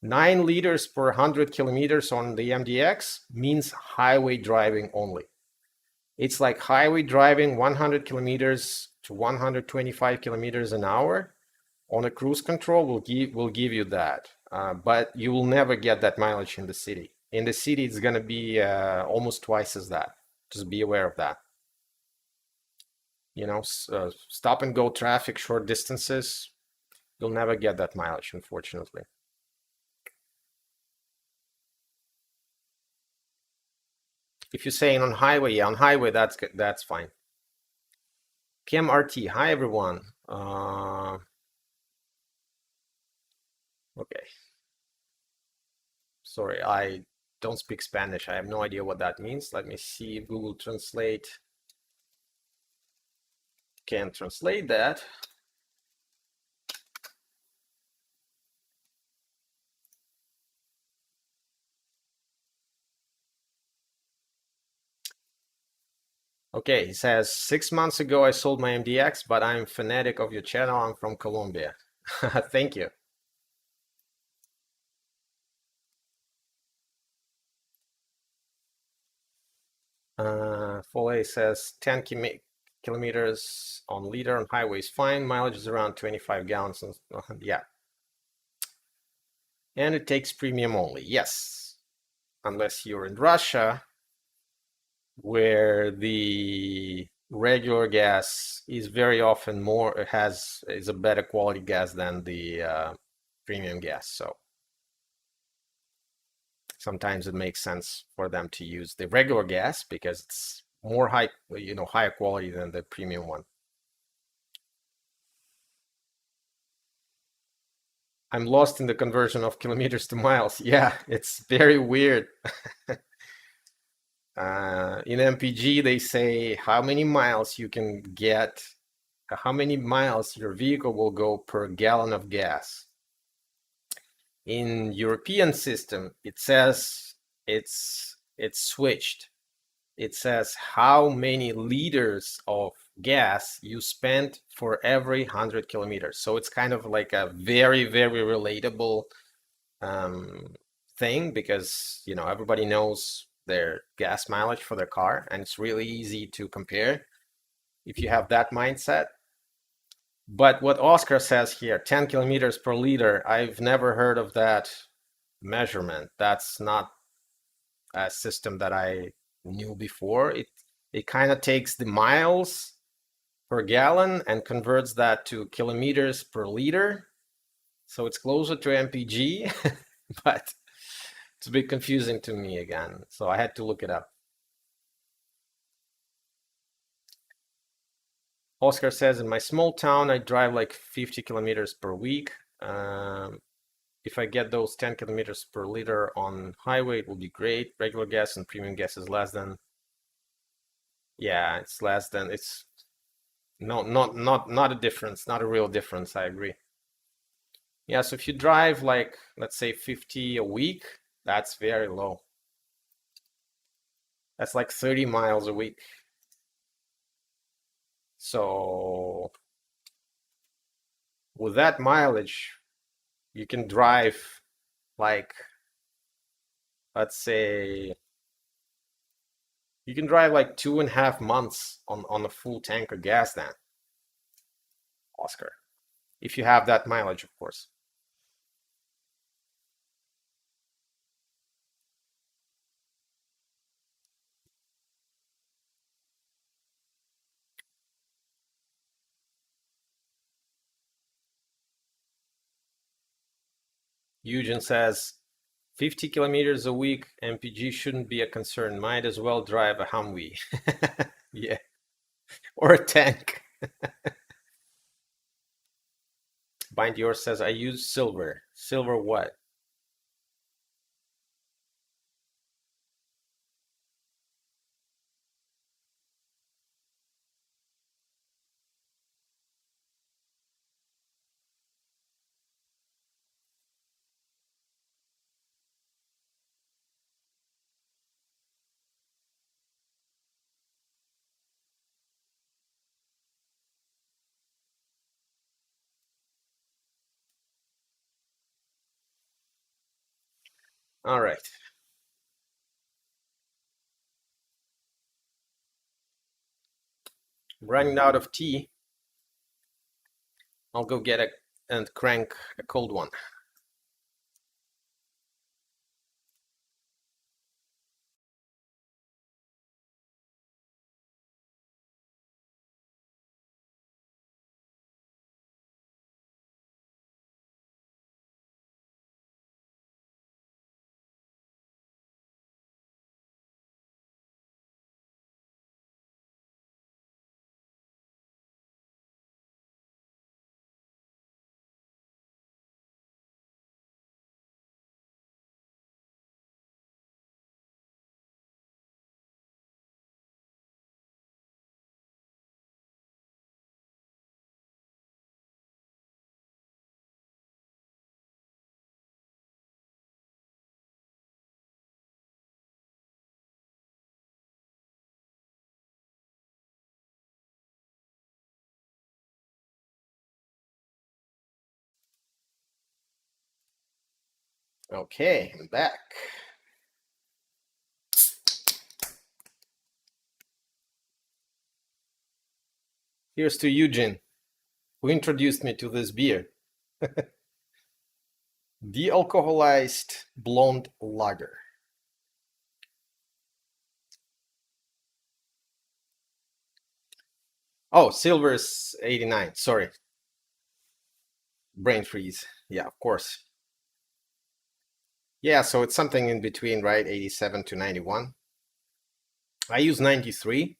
9 liters per 100 kilometers on the MDX means highway driving only. It's like highway driving 100 kilometers to 125 kilometers an hour on a cruise control will give you that. But you will never get that mileage in the city. In the city, it's going to be almost twice as that. Just be aware of that. Stop and go traffic, short distances, you'll never get that mileage, unfortunately. If you're saying on highway, yeah, on highway, that's good. That's fine. Cam RT, hi everyone. Okay. Sorry, I don't speak Spanish. I have no idea what that means. Let me see if Google Translate can translate that. Okay, he says, 6 months ago I sold my MDX, but I'm fanatic of your channel. I'm from Colombia. Thank you. Foley says 10 kilometers on liter on highways fine. Mileage is around 25 gallons. Yeah. And it takes premium only. Yes. Unless you're in Russia, where the regular gas is very often is a better quality gas than the premium gas. So sometimes it makes sense for them to use the regular gas because it's more higher quality than the premium one. I'm lost in the conversion of kilometers to miles. Yeah, it's very weird. In MPG, they say how many miles you can get, how many miles your vehicle will go per gallon of gas. In European system, it says it's switched. It says how many liters of gas you spent for every 100 kilometers. So it's kind of like a very, very relatable thing because everybody knows their gas mileage for their car, and it's really easy to compare if you have that mindset. But what Oscar says here, 10 kilometers per liter, I've never heard of that measurement. That's not a system that I knew before. It kind of takes the miles per gallon and converts that to kilometers per liter. So it's closer to MPG, but it's a bit confusing to me again. So I had to look it up. Oscar says, in my small town, I drive like 50 kilometers per week. If I get those 10 kilometers per liter on highway, it will be great. Regular gas and premium gas is less than. Yeah, it's less than. It's no, not a difference, not a real difference. I agree. Yeah, so if you drive like, let's say 50 a week, that's very low. That's like 30 miles a week. So with that mileage, you can drive like, let's say, you can drive like 2.5 months on a full tank of gas then, Oscar. If you have that mileage, of course. Eugen says 50 kilometers a week, MPG shouldn't be a concern. Might as well drive a Humvee. Yeah, or a tank. Bind Yours says, I use silver. Silver what? All right. I'm running out of tea. I'll go get and crank a cold one. Okay, I'm back. Here's to Eugene, who introduced me to this beer. De-alcoholized blonde lager. Oh, silver is 89. Sorry, brain freeze. Yeah, of course. Yeah, so it's something in between, right? 87 to 91. I use 93.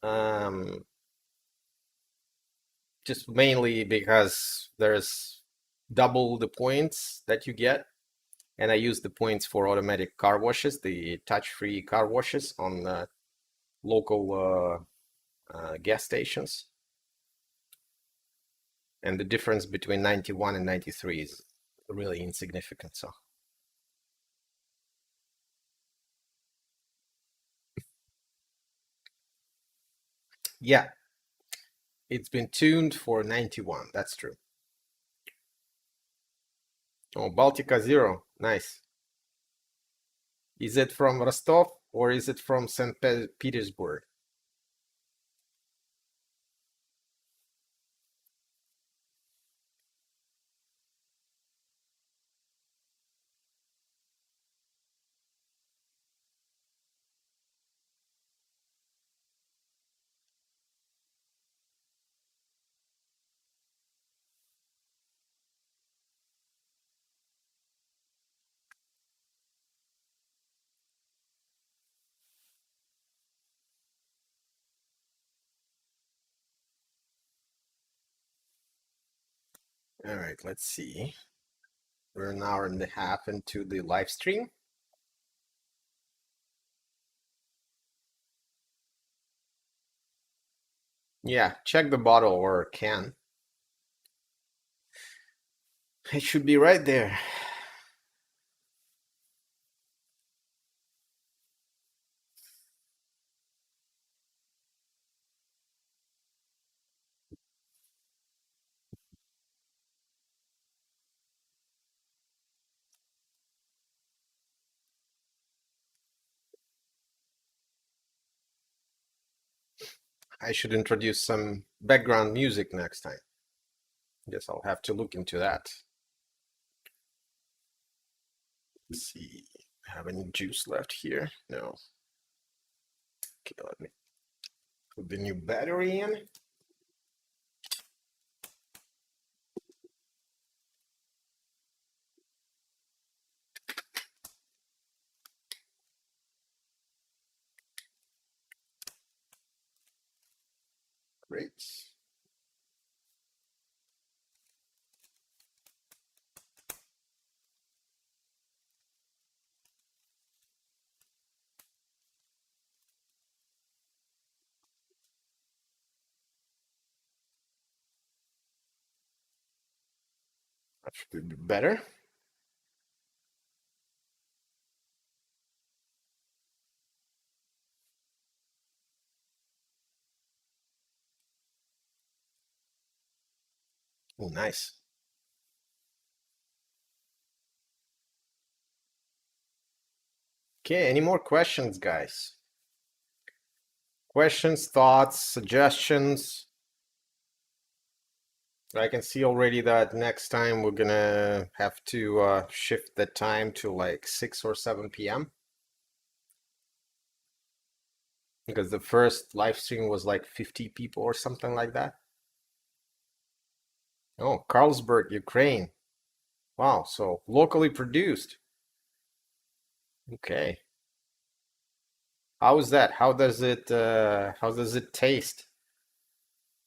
Um, just mainly because there's double the points that you get, and I use the points for automatic car washes, the touch-free car washes on local gas stations. And the difference between 91 and 93 is really insignificant. So yeah, it's been tuned for 91. That's true. Oh, Baltica Zero. Nice. Is it from Rostov or is it from St. Petersburg? All right, let's see. We're an hour and a half into the live stream. Yeah, check the bottle or can. It should be right there. I should introduce some background music next time. Guess I'll have to look into that. Let's see. Have any juice left here? No. Okay, let me put the new battery in. Great. That should be better. Oh, nice. Okay, any more questions, guys? Questions, thoughts, suggestions? I can see already that next time we're gonna have to shift the time to like 6 or 7 p.m. because the first live stream was like 50 people or something like that. Oh, Carlsberg, Ukraine. Wow, so locally produced. Okay. How is that? How does it taste?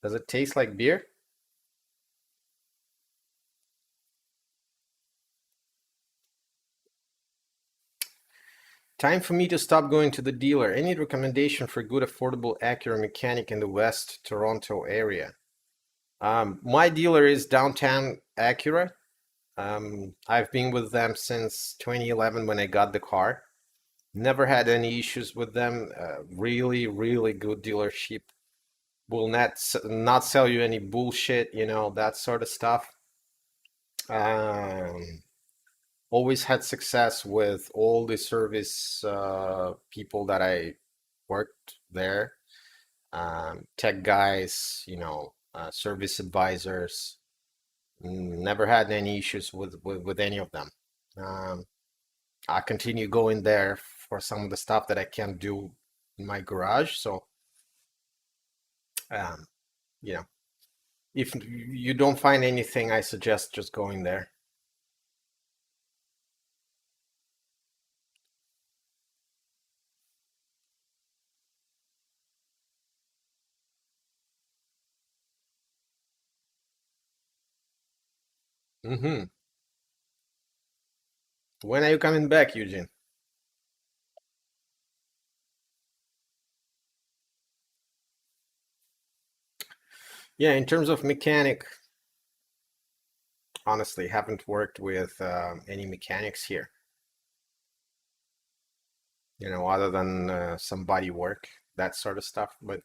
Does it taste like beer? Time for me to stop going to the dealer. Any recommendation for good, affordable Acura mechanic in the West Toronto area? My dealer is downtown Acura. I've been with them since 2011 when I got the car. Never had any issues with them. Really, really good dealership. Will not sell you any bullshit, that sort of stuff. Um, Always had success with all the service people that I worked there, tech guys, service advisors. Never had any issues with any of them. Um, I continue going there for some of the stuff that I can't do in my garage. So, um, you know, if you don't find anything, I suggest just going there. Hmm. When are you coming back, Eugene? Yeah, in terms of mechanic, honestly, haven't worked with any mechanics here, other than some body work, that sort of stuff. But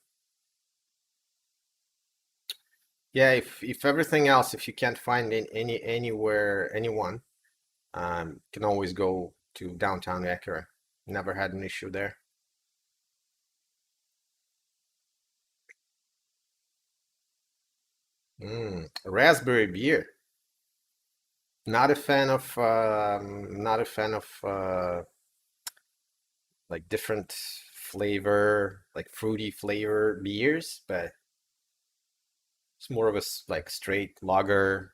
yeah, if everything else, if you can't find anywhere anyone, can always go to downtown Acura. Never had an issue there. Raspberry beer. Not a fan of like different flavor, like fruity flavor beers, but it's more of a like straight lager,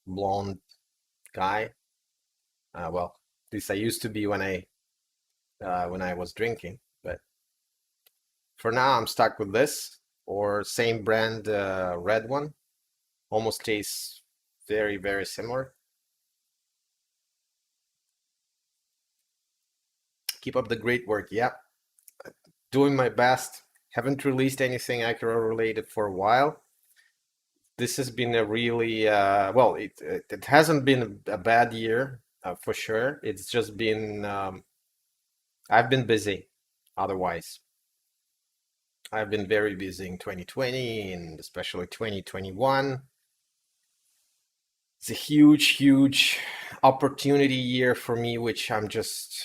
blonde guy. Well, at least I used to be when I was drinking, but for now I'm stuck with this or same brand red one. Almost tastes very, very similar. Keep up the great work. Yep, doing my best. Haven't released anything Acura related for a while. This has been a really well. It hasn't been a bad year for sure. It's just been I've been busy. Otherwise, I've been very busy in 2020 and especially 2021. It's a huge, huge opportunity year for me, which I'm just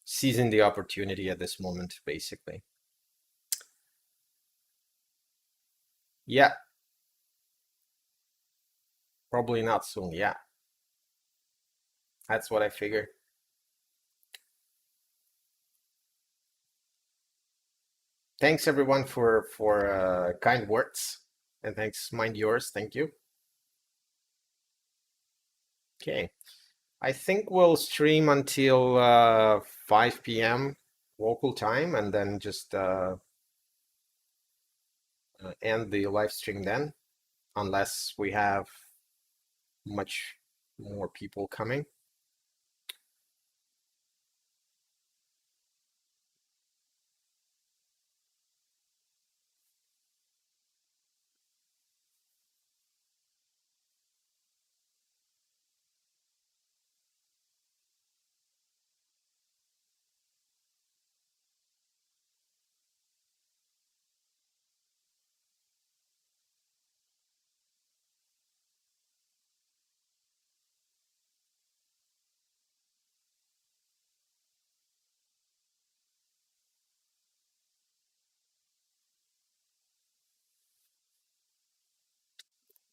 seizing the opportunity at this moment, basically. Yeah, probably not soon. Yeah, that's what I figured. Thanks everyone for kind words, and thanks, mind yours. Thank you. Okay, I think we'll stream until 5 p.m. local time, and then just end the live stream then, unless we have much more people coming.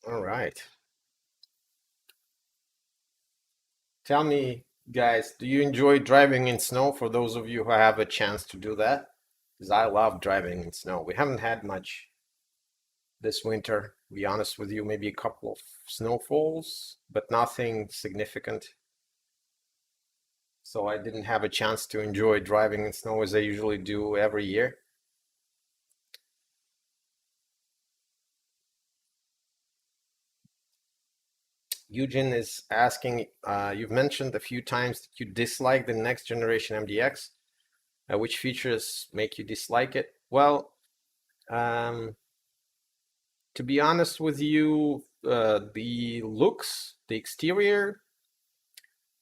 All right. Tell me, guys, do you enjoy driving in snow for those of you who have a chance to do that? Because I love driving in snow. We haven't had much this winter, to be honest with you, maybe a couple of snowfalls, but nothing significant. So I didn't have a chance to enjoy driving in snow as I usually do every year. Eugene is asking, you've mentioned a few times that you dislike the next generation MDX. Which features make you dislike it? Well, um, to be honest with you, the looks, the exterior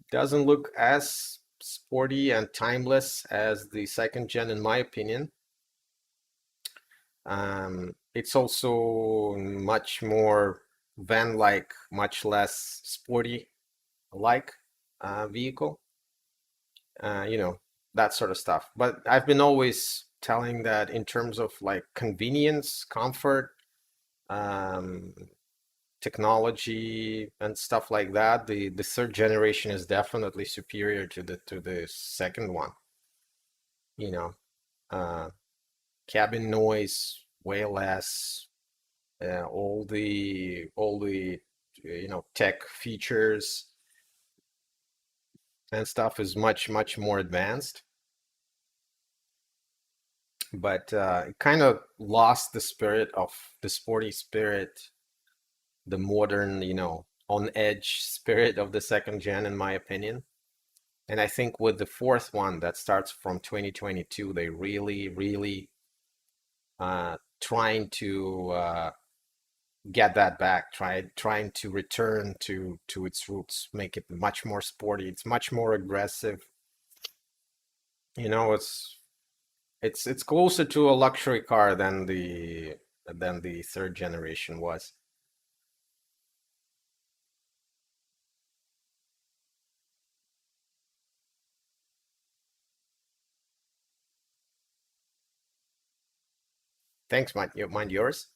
doesn't look as sporty and timeless as the second gen, in my opinion. It's also much more van-like, much less sporty like. vehicle, you know, that sort of stuff. But I've been always telling that in terms of like convenience, comfort, um, technology and stuff like that, the third generation is definitely superior to the second one. You know, uh, cabin noise way less, all the you know tech features and stuff is much more advanced, but it kind of lost the spirit of the sporty spirit, the modern, you know, on edge spirit of the second gen, in my opinion. And I think with the fourth one that starts from 2022, they really trying to get that back, trying to return to its roots, make it much more sporty. It's much more aggressive. You know, it's closer to a luxury car than the third generation was. Thanks, mind yours.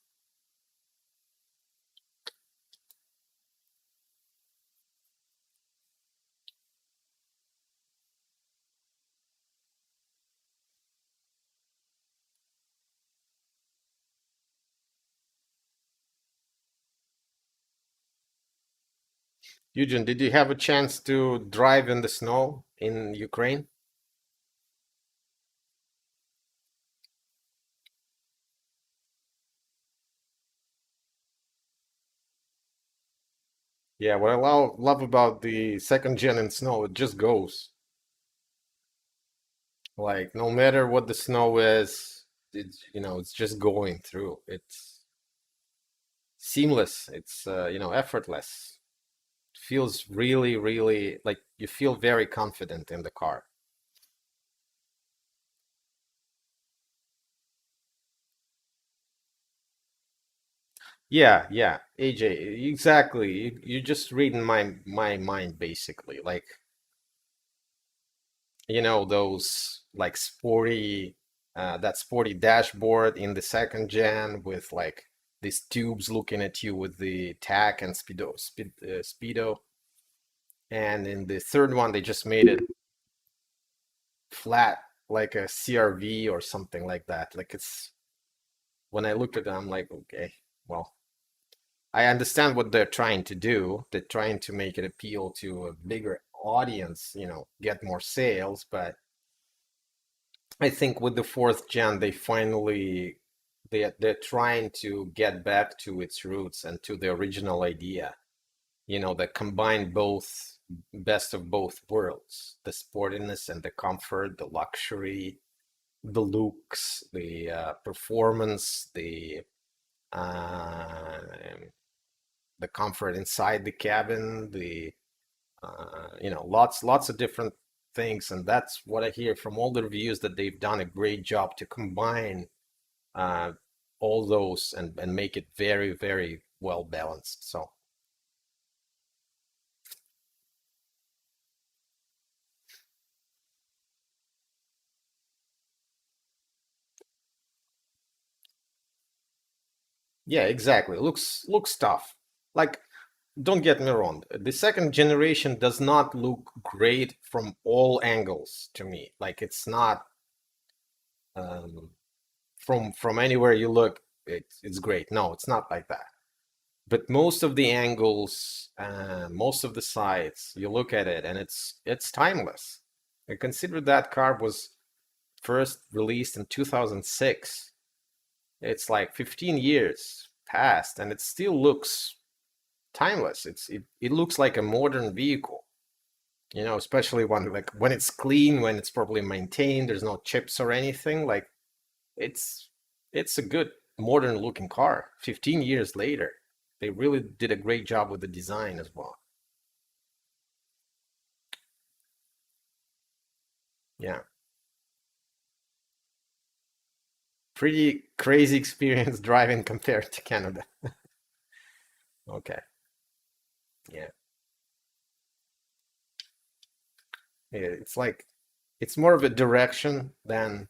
Eugene, did you have a chance to drive in the snow in Ukraine? Yeah, what I love about the second gen in snow, it just goes. Like no matter what the snow is, it's you know, it's just going through. It's seamless. It's you know, effortless. It feels really like you feel very confident in the car. Yeah, yeah, AJ, exactly. You're just reading my mind basically. Like, you know, those like sporty that sporty dashboard in the second gen with like these tubes looking at you with the tack and speedo. And in the third one, they just made it flat like a CRV or something like that. Like it's when I looked at it, I'm like, okay, well, I understand what they're trying to do. They're trying to make it appeal to a bigger audience, you know, get more sales. But I think with the fourth gen, they finally they're trying to get back to its roots and to the original idea, you know, that combine both best of both worlds, the sportiness and the comfort, the luxury, the looks, the performance, uh, the comfort inside the cabin, the you know, lots of different things, and that's what I hear from all the reviews that they've done a great job to combine uh, all those and make it very well balanced. So yeah, exactly. Looks tough. Like, don't get me wrong, the second generation does not look great from all angles to me. Like it's not um, from anywhere you look, it's great. No, it's not like that. But most of the angles, most of the sides, you look at it and it's timeless. And consider that car was first released in 2006. It's like 15 years past and it still looks timeless. It looks like a modern vehicle, you know, especially when it's clean, when it's properly maintained, there's no chips or anything. Like it's it's a good modern looking car 15 years later. They really did a great job with the design as well. Yeah, pretty crazy experience driving compared to Canada. Okay, yeah. It's like it's more of a direction than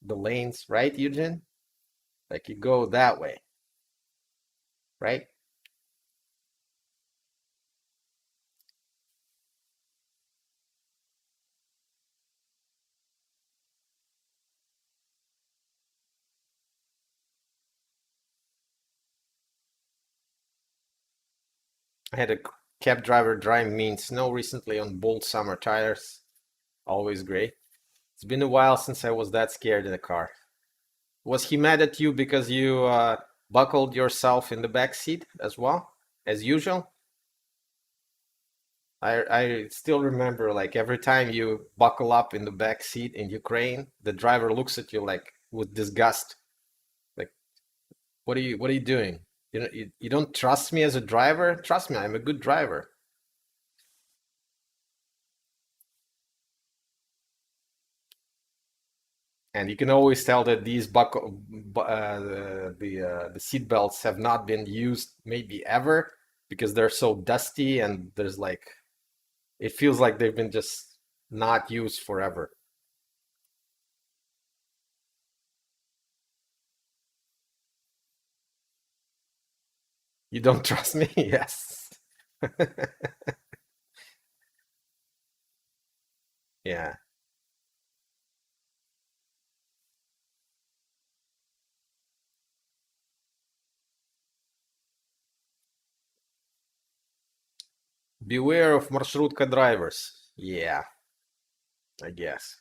the lanes, right, Eugene? Like you go that way, right? I had a cab driver drive me in snow recently on bold summer tires. Always great. It's been a while since I was that scared in a car. Was he mad at you because you buckled yourself in the back seat as well, as usual? I still remember like every time you buckle up in the back seat in Ukraine, the driver looks at you like with disgust. Like, what are you doing? You don't trust me as a driver? Trust me, I'm a good driver. And you can always tell that these the seat belts have not been used maybe ever because they're so dusty and there's like it feels like they've been just not used forever. You don't trust me? Yes. Yeah. Beware of marshrutka drivers. Yeah, I guess.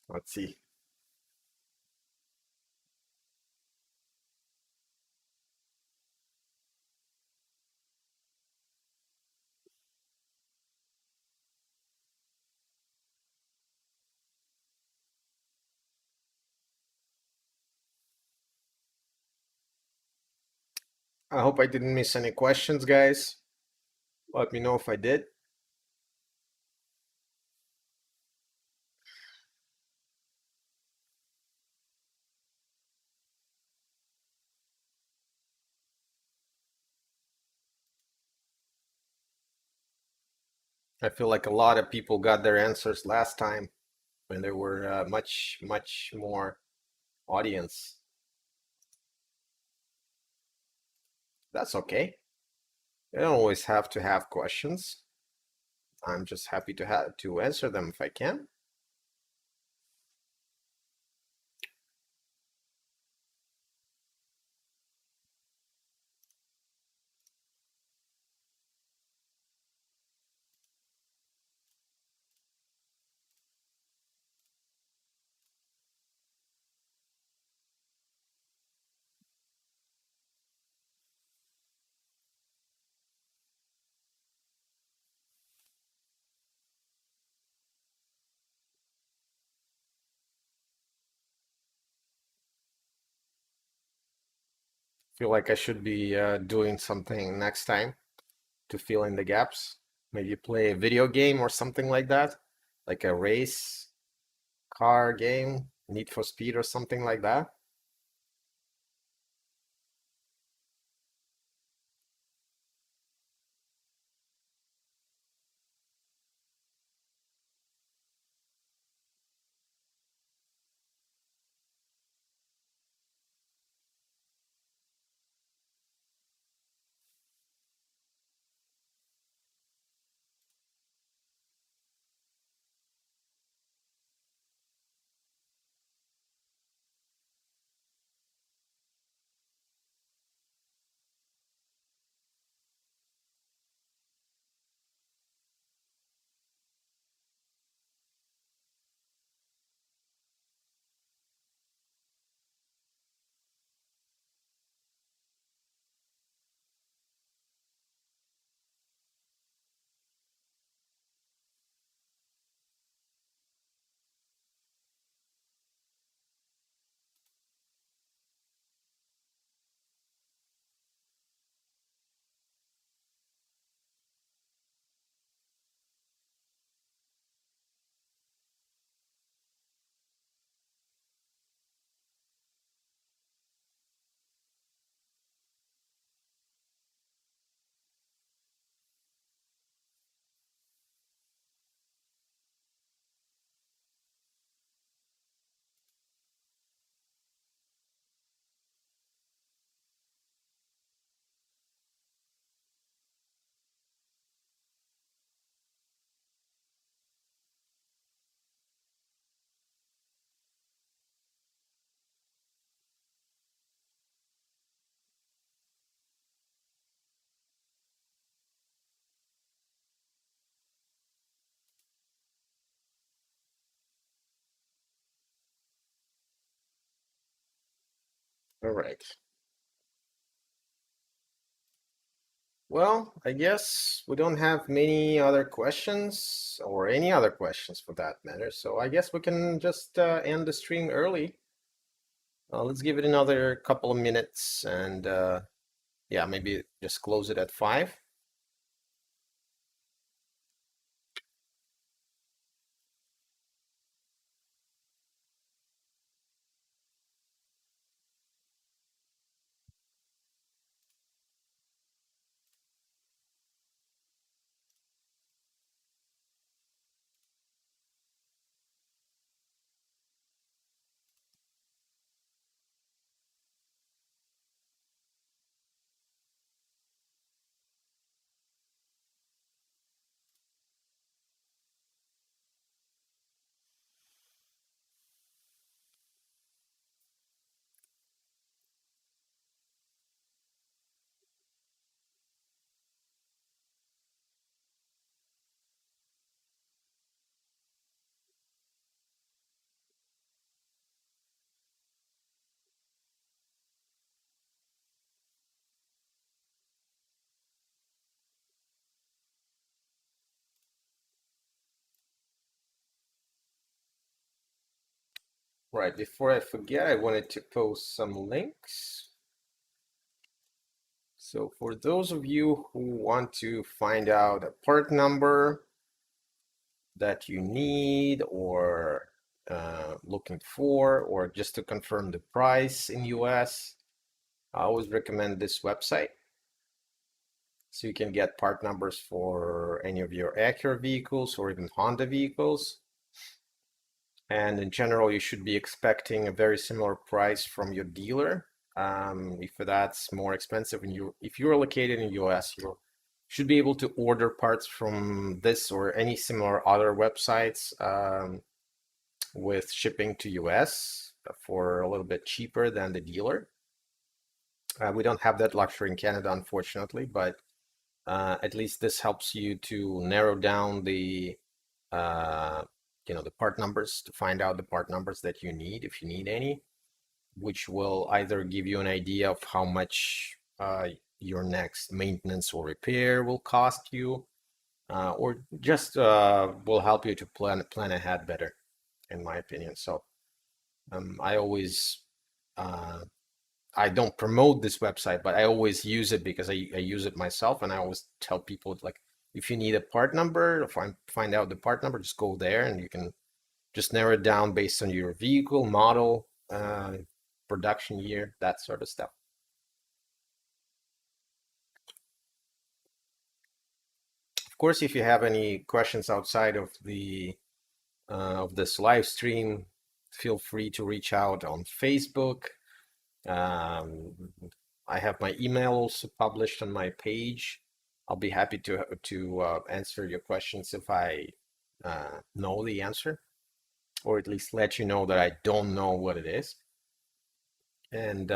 Let's see. I hope I didn't miss any questions, guys. Let me know if I did. I feel like a lot of people got their answers last time when there were much more audience. That's okay. I don't always have to have questions. I'm just happy to have to answer them if I can. Feel like I should be doing something next time to fill in the gaps. Maybe play a video game or something like that, like a race car game, Need for Speed or something like that. All right. Well, I guess we don't have many other questions or any other questions for that matter. So I guess we can just end the stream early. Let's give it another couple of minutes and yeah, maybe just close it at 5. Right, before I forget, I wanted to post some links. So for those of you who want to find out a part number that you need or looking for, or just to confirm the price in US, I always recommend this website. So you can get part numbers for any of your Acura vehicles or even Honda vehicles. And in general, you should be expecting a very similar price from your dealer. If that's more expensive and if you're located in the US, you should be able to order parts from this or any similar other websites with shipping to US for a little bit cheaper than the dealer. We don't have that luxury in Canada, unfortunately, but at least this helps you to narrow down the uh, the part numbers, to find out the part numbers that you need if you need any, which will either give you an idea of how much your next maintenance or repair will cost you, or just will help you to plan ahead better, in my opinion. So I always uh, I don't promote this website, but I always use it because I use it myself, and I always tell people, like, if you need a part number, find out the part number, just go there and you can just narrow it down based on your vehicle model, production year, that sort of stuff. Of course, if you have any questions outside of the of this live stream, feel free to reach out on Facebook. Um, I have my email also published on my page. I'll be happy to answer your questions if I know the answer, or at least let you know that I don't know what it is. And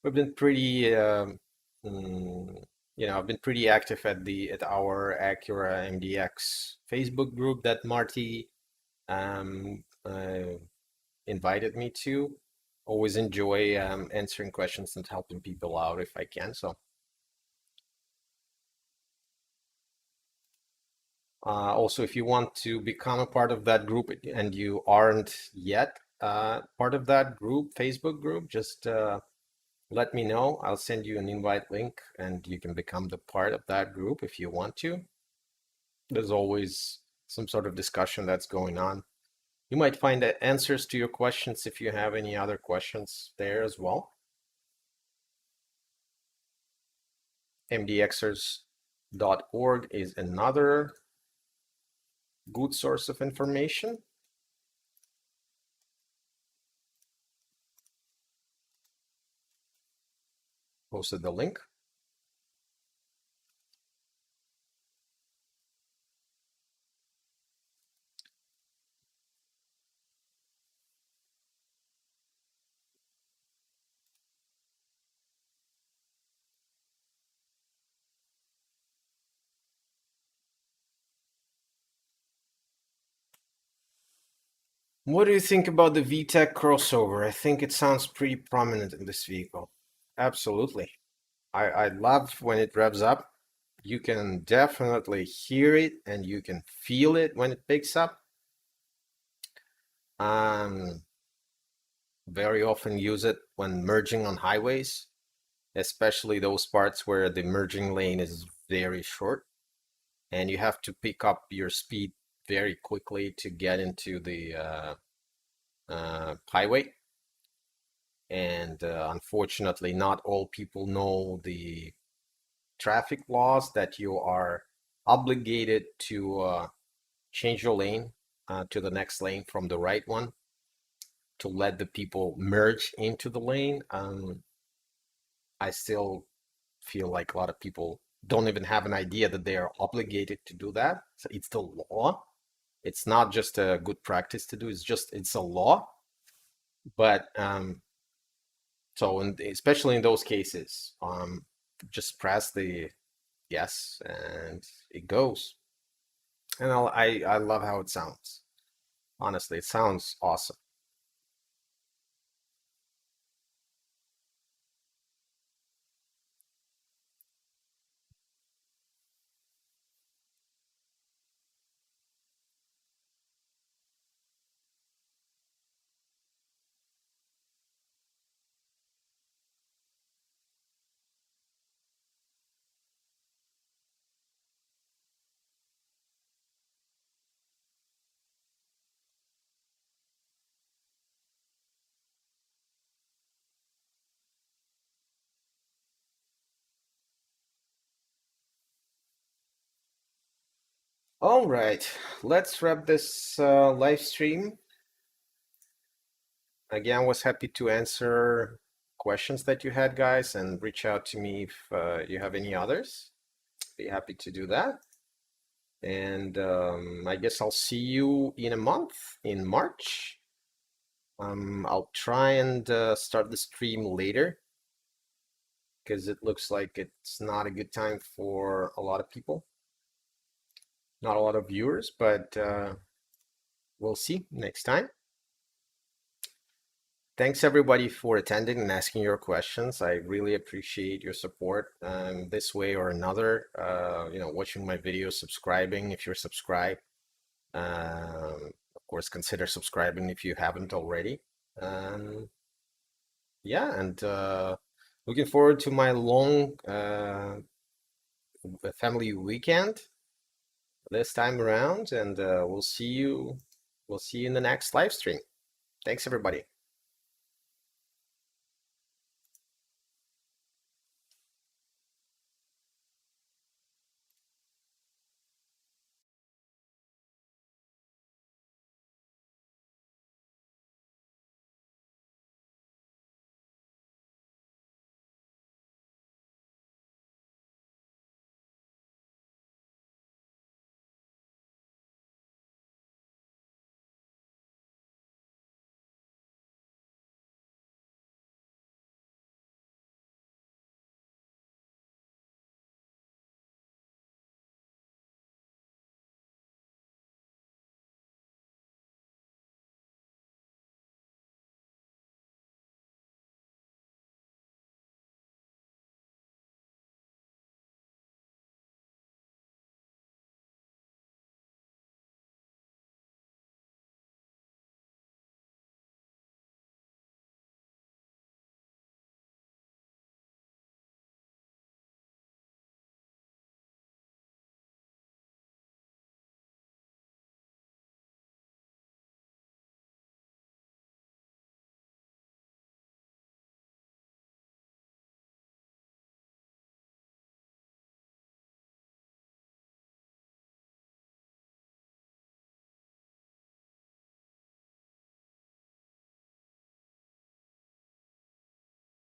we've been pretty, I've been pretty active at our Acura MDX Facebook group that Marty um, invited me to. Always enjoy answering questions and helping people out if I can. So also, if you want to become a part of that group and you aren't yet part of that group, Facebook group, just let me know. I'll send you an invite link and you can become the part of that group if you want to. There's always some sort of discussion that's going on. You might find answers to your questions if you have any other questions there as well. mdxers.org is another good source of information. Posted the link. What do you think about the VTEC crossover? I think it sounds pretty prominent in this vehicle. Absolutely. I love when it revs up. You can definitely hear it and you can feel it when it picks up. Um, Very often use it when merging on highways, especially those parts where the merging lane is very short and you have to pick up your speed very quickly to get into the highway. And unfortunately, not all people know the traffic laws that you are obligated to change your lane to the next lane from the right one to let the people merge into the lane. I still feel like a lot of people don't even have an idea that they are obligated to do that. So it's the law. It's not just a good practice to do. It's a law. But especially in those cases, just press the yes and it goes. And I love how it sounds. Honestly, it sounds awesome. All right, let's wrap this live stream. Again, was happy to answer questions that you had, guys, and reach out to me if you have any others. Be happy to do that. And I guess I'll see you in a month in March. I'll try and start the stream later because it looks like it's not a good time for a lot of people, not a lot of viewers, but we'll see next time. Thanks everybody for attending and asking your questions. I really appreciate your support this way or another. Watching my videos, subscribing if you're subscribed. Of course, consider subscribing if you haven't already. Yeah, and looking forward to my long family weekend this time around, and we'll see you in the next live stream. Thanks, everybody.